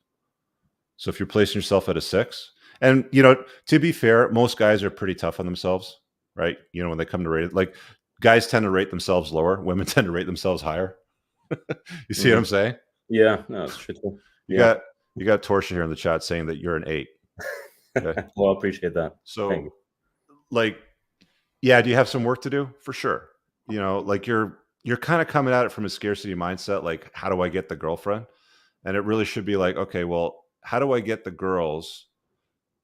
So if you're placing yourself at a 6, and to be fair, most guys are pretty tough on themselves, right? When they come to rate it, like guys tend to rate themselves lower, women tend to rate themselves higher. You see what I'm saying? Yeah, no, it's true. You got Torsia here in the chat saying that you're an 8. Okay. Well, I appreciate that. So like Yeah. Do you have some work to do? For sure. You know, like you're kind of coming at it from a scarcity mindset. Like, how do I get the girlfriend? And it really should be like, okay, well, how do I get the girls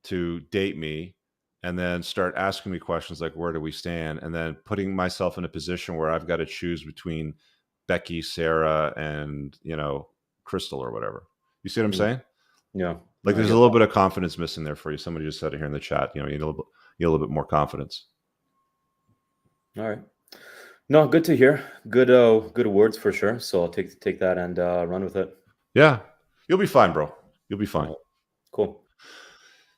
to date me? And then start asking me questions like, where do we stand? And then putting myself in a position where I've got to choose between Becky, Sarah, and, you know, Crystal or whatever. You see what I'm saying? Yeah. Like there's a little bit of confidence missing there for you. Somebody just said it here in the chat. You know, you need a little bit more confidence. All right. No, good to hear. Good words for sure. So I'll take that and run with it. Yeah. You'll be fine, bro. You'll be fine. Cool.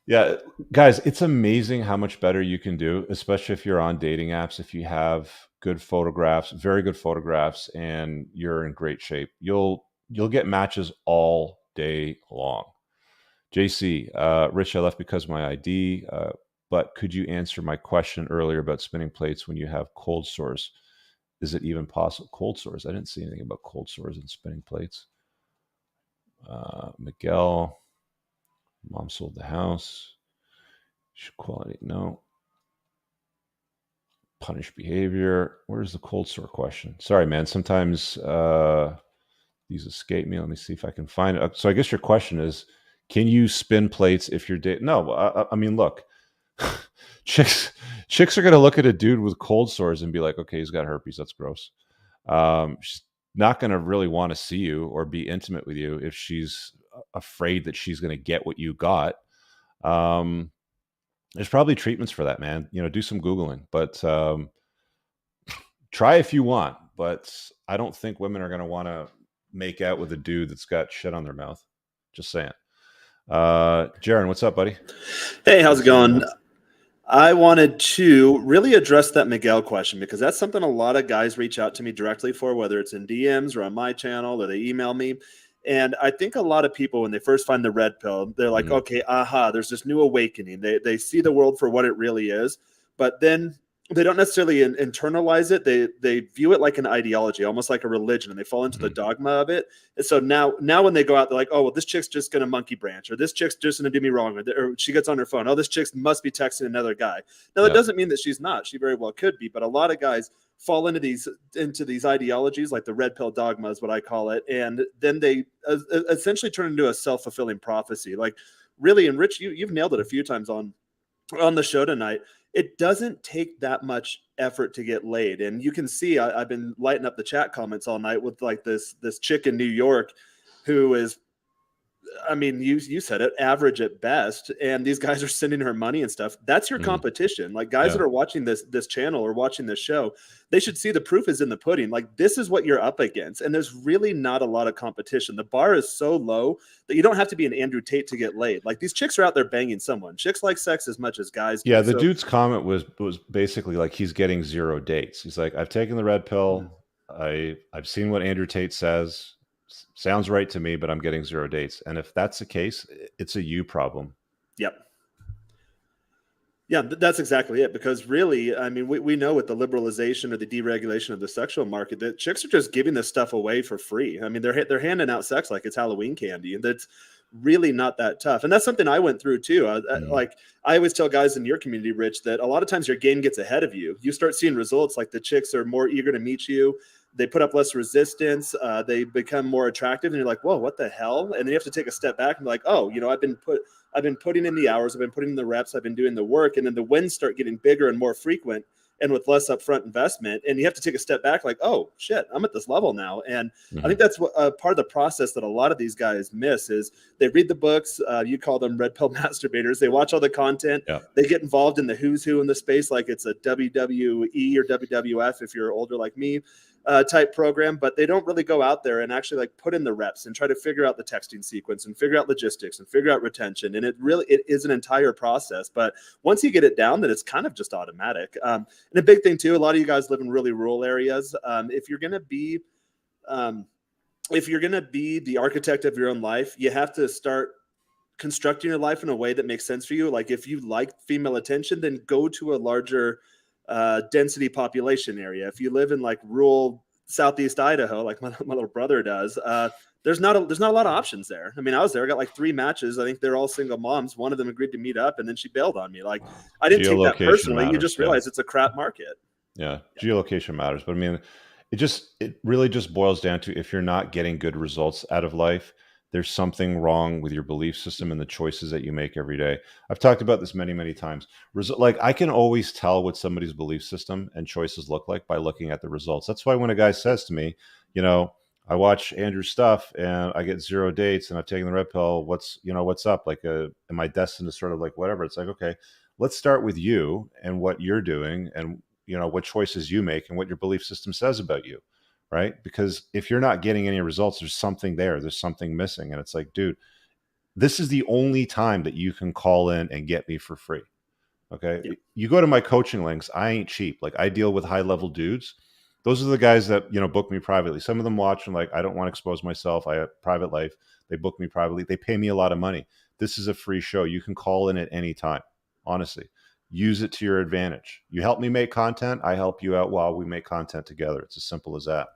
Yeah, guys, it's amazing how much better you can do, especially if you're on dating apps. If you have good photographs, very good photographs, and you're in great shape, you'll get matches all day long. JC, Rich, I left because of my ID, but could you answer my question earlier about spinning plates when you have cold sores? Is it even possible? Cold sores? I didn't see anything about cold sores and spinning plates. Miguel. Mom sold the house. Quality, no. Punish behavior. Where's the cold sore question? Sorry, man. Sometimes these escape me. Let me see if I can find it. So I guess your question is, can you spin plates if you're dating? No, I mean, look, chicks are gonna look at a dude with cold sores and be like, okay, he's got herpes. That's gross. She's not gonna really want to see you or be intimate with you if she's afraid that she's gonna get what you got. There's probably treatments for that, man. You know, do some Googling, but try if you want. But I don't think women are going to want to make out with a dude that's got shit on their mouth. Just saying. Jaron, what's up, buddy? Hey, how's it going? I wanted to really address that Miguel question because that's something a lot of guys reach out to me directly for, whether it's in DMs or on my channel or they email me. And I think a lot of people, when they first find the red pill, they're like, okay, there's this new awakening. They see the world for what it really is, but then they don't necessarily internalize it. They view it like an ideology, almost like a religion, and they fall into the dogma of it. And so now when they go out, they're like, oh, well, this chick's just going to monkey branch, or this chick's just going to do me wrong, or she gets on her phone. Oh, this chick must be texting another guy. Now, that doesn't mean that she's not. She very well could be, but a lot of guys fall into these ideologies, like the red pill dogma is what I call it, and then they essentially turn into a self-fulfilling prophecy. Like, really, and Rich, you've nailed it a few times on the show tonight. It doesn't take that much effort to get laid, and you can see I've been lighting up the chat comments all night with like this chick in New York who is, I mean, you said it, average at best, and these guys are sending her money and stuff. That's your competition. Like, guys that are watching this channel or watching this show, they should see the proof is in the pudding. Like, this is what you're up against, and there's really not a lot of competition. The bar is so low that you don't have to be an Andrew Tate to get laid. Like, these chicks are out there banging someone. Chicks like sex as much as guys do. Yeah, the dude's comment was basically like he's getting 0 dates. He's like, I've taken the red pill. I've seen what Andrew Tate says. Sounds right to me, but I'm getting 0 dates. And if that's the case, it's a you problem. Yep. Yeah, that's exactly it. Because really, I mean, we know with the liberalization or the deregulation of the sexual market that chicks are just giving this stuff away for free. I mean, they're handing out sex like it's Halloween candy, and that's really not that tough. And that's something I went through too. Like, I always tell guys in your community, Rich, that a lot of times your game gets ahead of you. You start seeing results, like the chicks are more eager to meet you. They put up less resistance. They become more attractive, and you're like, whoa, what the hell? And then you have to take a step back and be like, oh, you know, I've been putting in the hours, I've been putting in the reps, I've been doing the work, and then the wins start getting bigger and more frequent and with less upfront investment. And you have to take a step back, like, oh shit, I'm at this level now. And I think that's what part of the process that a lot of these guys miss is they read the books. You call them red pill masturbators. They watch all the content. They get involved in the who's who in the space, like it's a WWE or WWF if you're older like me. Type program, but they don't really go out there and actually like put in the reps and try to figure out the texting sequence and figure out logistics and figure out retention. And it is an entire process. But once you get it down, then it's kind of just automatic. And a big thing too, a lot of you guys live in really rural areas. If you're gonna be the architect of your own life, you have to start constructing your life in a way that makes sense for you. Like, if you like female attention, then go to a larger density population area. If you live in like rural Southeast Idaho, like my little brother does, there's not a lot of options there. I mean, I was there, I got like 3 matches. I think they're all single moms. One of them agreed to meet up, and then she bailed on me. Like, I didn't take that Geolocation personally. You matters, just yeah. realize it's a crap market. Yeah, geolocation matters, but I mean, it really just boils down to, if you're not getting good results out of life, there's something wrong with your belief system and the choices that you make every day. I've talked about this many, many times. Like, I can always tell what somebody's belief system and choices look like by looking at the results. That's why when a guy says to me, you know, I watch Andrew's stuff and I get 0 dates and I've taken the red pill, what's up? Like, am I destined to sort of like whatever? It's like, okay, let's start with you and what you're doing, and what choices you make and what your belief system says about you, right? Because if you're not getting any results, there's something there. There's something missing. And it's like, dude, this is the only time that you can call in and get me for free. Okay. Yeah. You go to my coaching links. I ain't cheap. Like, I deal with high level dudes. Those are the guys that, book me privately. Some of them watch and like, I don't want to expose myself. I have a private life. They book me privately. They pay me a lot of money. This is a free show. You can call in at any time. Honestly, use it to your advantage. You help me make content. I help you out while we make content together. It's as simple as that.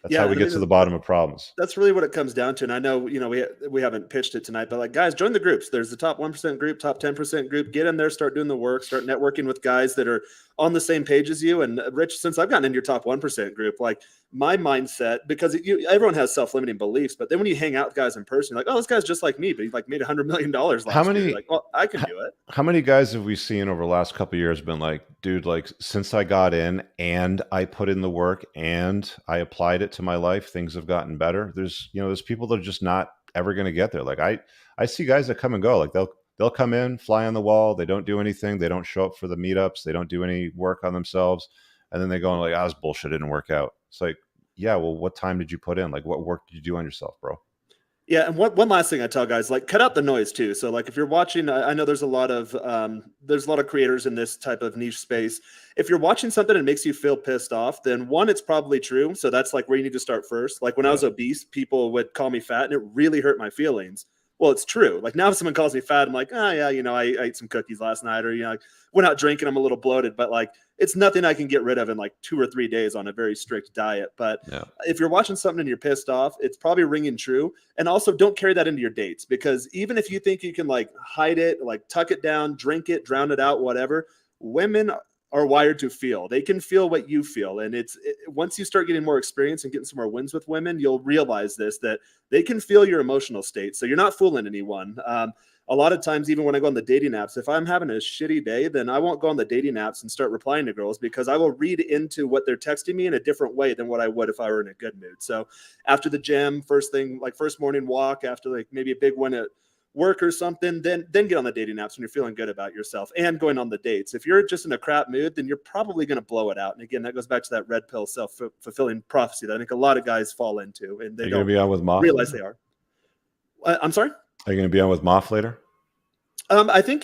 That's how we get to the bottom of problems. That's really what it comes down to. And I know, we haven't pitched it tonight, but like, guys, join the groups. There's the top 1% group, top 10% group. Get in there, start doing the work, start networking with guys that are on the same page as you. And Rich, since I've gotten in your top 1% group, like, my mindset, because everyone has self-limiting beliefs, but then when you hang out with guys in person, you're like, oh, this guy's just like me, but he like made $100 million last year. Like, well, I can do it. How many guys have we seen over the last couple of years been like, dude, like, since I got in and I put in the work and I applied it to my life, things have gotten better. There's people that are just not ever going to get there. Like, I see guys that come and go. Like, they'll come in, fly on the wall. They don't do anything. They don't show up for the meetups. They don't do any work on themselves. And then they go and like, this bullshit didn't work out. It's like, yeah, well, what time did you put in? Like, what work did you do on yourself, bro? Yeah, and one last thing I tell guys, like, cut out the noise too. So like, if you're watching, I know there's a lot of creators in this type of niche space. If you're watching something and it makes you feel pissed off, then one, it's probably true. So that's like where you need to start first. Like, when I was obese, people would call me fat and it really hurt my feelings. Well, it's true. Like, now if someone calls me fat, I'm like, oh yeah, I ate some cookies last night, or like, went out drinking, I'm a little bloated, but like, it's nothing I can get rid of in like 2 or 3 days on a very strict diet. But if you're watching something and you're pissed off, it's probably ringing true. And also, don't carry that into your dates, because even if you think you can like hide it, like tuck it down, drink it, drown it out, whatever, women are wired to feel. They can feel what you feel. And once you start getting more experience and getting some more wins with women, you'll realize that they can feel your emotional state. So you're not fooling anyone. A lot of times, even when I go on the dating apps, if I'm having a shitty day, then I won't go on the dating apps and start replying to girls, because I will read into what they're texting me in a different way than what I would if I were in a good mood. So after the gym, first morning walk, after like maybe a big one at work or something, then get on the dating apps when you're feeling good about yourself and going on the dates. If you're just in a crap mood, then you're probably going to blow it out. And again, that goes back to that red pill self-fulfilling prophecy that I think a lot of guys fall into, and they don't realize they are. I'm sorry? Are you going to be on with Moff later? I think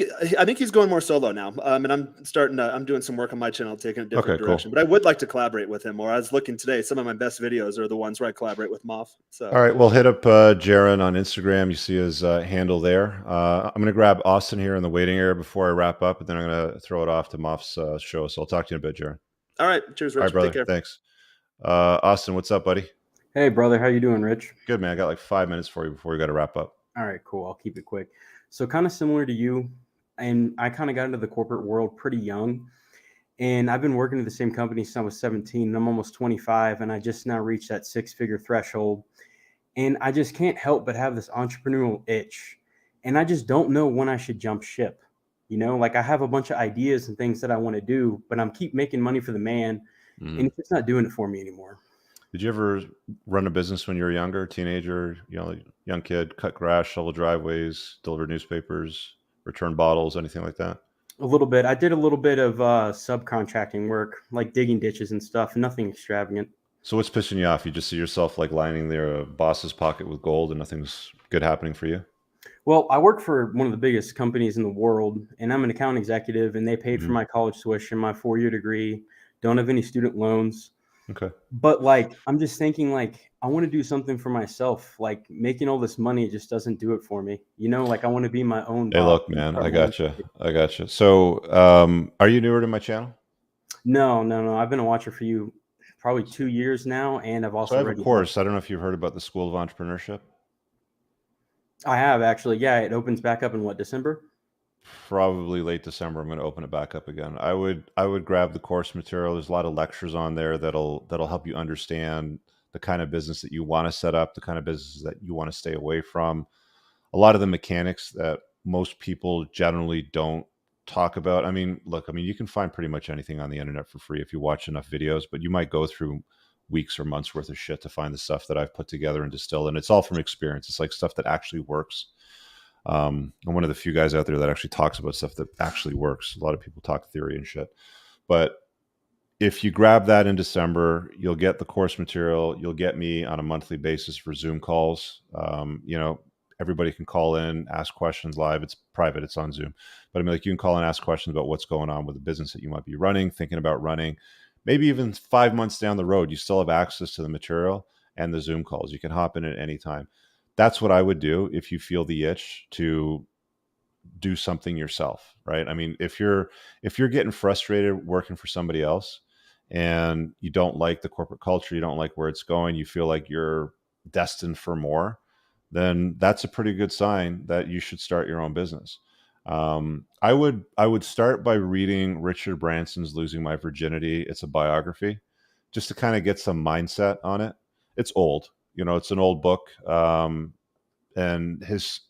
he's going more solo now. And I'm doing some work on my channel, taking a different direction. Cool. But I would like to collaborate with him more. I was looking today. Some of my best videos are the ones where I collaborate with Moff. So all right, well, hit up Jaron on Instagram. You see his handle there. I'm going to grab Austin here in the waiting area before I wrap up, and then I'm going to throw it off to Moff's show. So I'll talk to you in a bit, Jaron. All right, cheers, Rich. All right, brother. Take care. Thanks. Austin, what's up, buddy? Hey, brother. How you doing, Rich? Good, man. I got like 5 minutes for you before we got to wrap up. All right, cool. I'll keep it quick. So kind of similar to you, and I kind of got into the corporate world pretty young, and I've been working at the same company since I was 17, and I'm almost 25, and I just now reached that 6-figure threshold, and I just can't help but have this entrepreneurial itch, and I just don't know when I should jump ship. Like, I have a bunch of ideas and things that I want to do, but I'm keep making money for the man, and it's just not doing it for me anymore. Did you ever run a business when you were younger, teenager, young kid, cut grass, shovel driveways, deliver newspapers, return bottles, anything like that? A little bit. I did a little bit of subcontracting work, like digging ditches and stuff, nothing extravagant. So what's pissing you off? You just see yourself like lining their boss's pocket with gold and nothing's good happening for you? Well, I work for one of the biggest companies in the world, and I'm an account executive, and they paid for my college tuition, my 4-year degree, don't have any student loans. Okay. But like, I'm just thinking like, I want to do something for myself. Like, making all this money just doesn't do it for me. Like, I want to be my own boss. Hey, look, man, I gotcha. So, are you newer to my channel? No. I've been a watcher for you probably 2 years now, and I've also So I have a already course. I don't know if you've heard about the School of Entrepreneurship. I have actually. Yeah, it opens back up in what, December? Probably late December. I'm going to open it back up again. I would grab the course material. There's a lot of lectures on there that'll help you understand the kind of business that you want to set up, the kind of business that you want to stay away from. A lot of the mechanics that most people generally don't talk about. I mean, look, I mean, you can find pretty much anything on the internet for free if you watch enough videos, but you might go through weeks or months worth of shit to find the stuff that I've put together and distilled. And it's all from experience. It's like stuff that actually works. I'm one of the few guys out there that actually talks about stuff that actually works. A lot of people talk theory and shit, but if you grab that in December, you'll get the course material. You'll get me on a monthly basis for Zoom calls. You know, everybody can call in, ask questions live. It's private, it's on Zoom. But I mean, like, you can call and ask questions about what's going on with the business that you might be running, thinking about running. Maybe even 5 months down the road, you still have access to the material and the Zoom calls. You can hop in at any time. That's what I would do if you feel the itch to do something yourself, right? I mean, if you're getting frustrated working for somebody else and you don't like the corporate culture, you don't like where it's going, you feel like you're destined for more, then that's a pretty good sign that you should start your own business. I would start by reading Richard Branson's Losing My Virginity. It's a biography, just to kind of get some mindset on it. It's old, you know, it's an old book, and his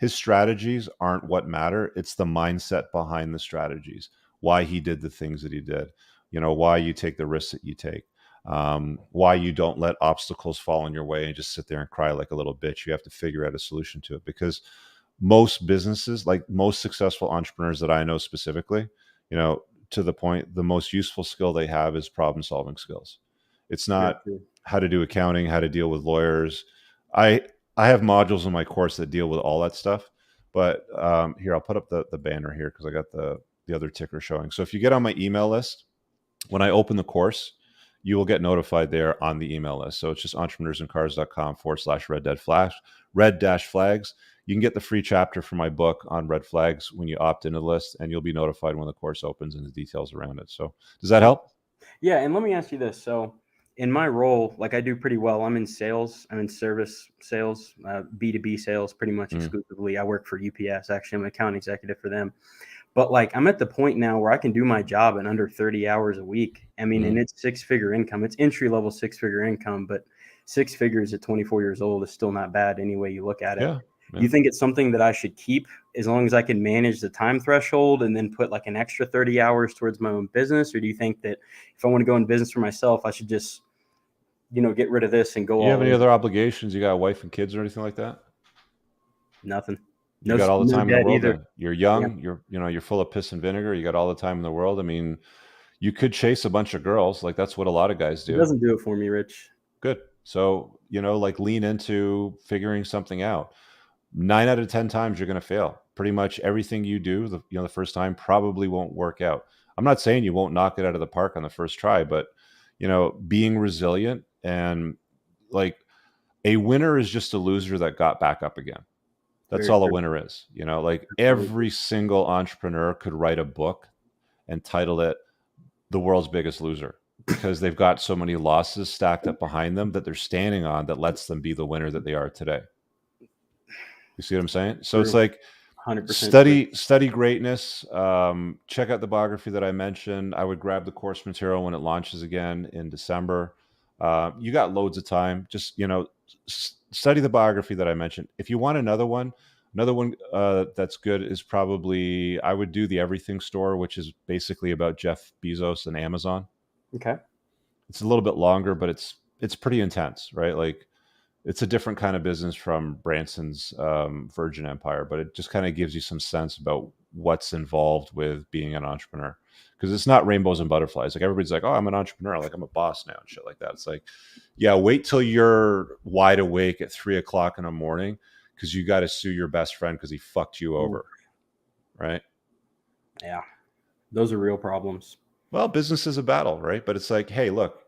strategies aren't what matter. It's the mindset behind the strategies, why he did the things that he did, you know, why you take the risks that you take, why you don't let obstacles fall in your way and just sit there and cry like a little bitch. You have to figure out a solution to it, because most businesses, like most successful entrepreneurs that I know specifically, you know, to the point, the most useful skill they have is problem solving skills. It's not how to do accounting, how to deal with lawyers. I have modules in my course that deal with all that stuff, but here, I'll put up the banner here because I got the other ticker showing. So if you get on my email list, when I open the course, you will get notified there on the email list. So it's just entrepreneursandcars.com/red-flags. You can get the free chapter from my book on red flags when you opt into the list, and you'll be notified when the course opens and the details around it. So does that help? Yeah, and let me ask you this. So in my role, like, I do pretty well. I'm in sales. I'm in service sales, B2B sales, pretty much exclusively. I work for UPS. Actually, I'm an account executive for them. But like, I'm at the point now where I can do my job in under 30 hours a week. I mean, and it's 6-figure income. It's entry-level 6-figure income, but 6 figures at 24 years old is still not bad any way you look at it. Yeah. You think it's something that I should keep as long as I can manage the time threshold and then put like an extra 30 hours towards my own business? Or do you think that if I want to go in business for myself, I should just, you know, get rid of this and go Do you have any other obligations? You got a wife and kids or anything like that? Nothing. You got all the time in the world. Either. Then. You're young. Yeah. You're full of piss and vinegar. You got all the time in the world. I mean, you could chase a bunch of girls. Like, that's what a lot of guys do. It doesn't do it for me, Rich. Good. So, like, lean into figuring something out. 9 out of 10 times you're going to fail. Pretty much everything you do, the first time probably won't work out. I'm not saying you won't knock it out of the park on the first try, but being resilient, and like, a winner is just a loser that got back up again. That's all a winner is. Like, every single entrepreneur could write a book and title it The World's Biggest Loser, because they've got so many losses stacked up behind them that they're standing on that lets them be the winner that they are today. You see what I'm saying? So it's like 100% study greatness. Check out the biography that I mentioned. I would grab the course material when it launches again in December. You got loads of time. Just, study the biography that I mentioned. If you want another one that's good is probably, I would do the Everything Store, which is basically about Jeff Bezos and Amazon. Okay. It's a little bit longer, but it's pretty intense, right? Like, it's a different kind of business from Branson's Virgin Empire, but it just kind of gives you some sense about what's involved with being an entrepreneur. Because it's not rainbows and butterflies. Like, everybody's like, oh, I'm an entrepreneur. Like, I'm a boss now and shit like that. It's like, yeah, wait till you're wide awake at 3:00 in the morning because you got to sue your best friend because he fucked you over. Right? Yeah. Those are real problems. Well, business is a battle, right? But it's like, hey, look,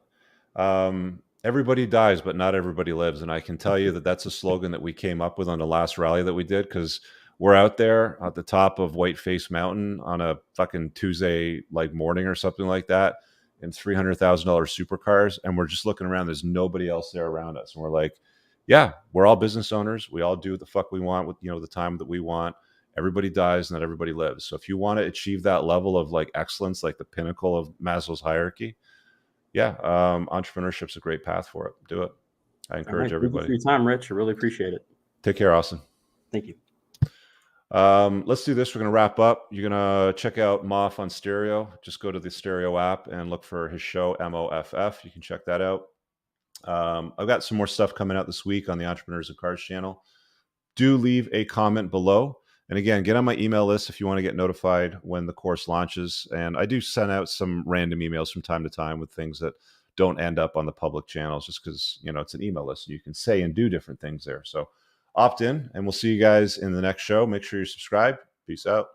everybody dies, but not everybody lives. And I can tell you that that's a slogan that we came up with on the last rally that we did, because we're out there at the top of Whiteface Mountain on a fucking Tuesday like morning or something like that. in $300,000 supercars, and we're just looking around. There's nobody else there around us, and we're like, yeah, we're all business owners. We all do what the fuck we want with the time that we want. Everybody dies, not everybody lives. So if you want to achieve that level of like excellence, like the pinnacle of Maslow's hierarchy, yeah, entrepreneurship's a great path for it. Do it. I encourage everybody. Thank you for your time, Rich. I really appreciate it. Take care, Austin. Thank you. Let's do this. We're going to wrap up. You're going to check out Moff on Stereo. Just go to the Stereo app and look for his show, MOFF. You can check that out. I've got some more stuff coming out this week on the Entrepreneurs of Cars channel. Do leave a comment below. And again, get on my email list if you want to get notified when the course launches. And I do send out some random emails from time to time with things that don't end up on the public channels, just because, it's an email list. You can say and do different things there. So opt in, and we'll see you guys in the next show. Make sure you subscribe. Peace out.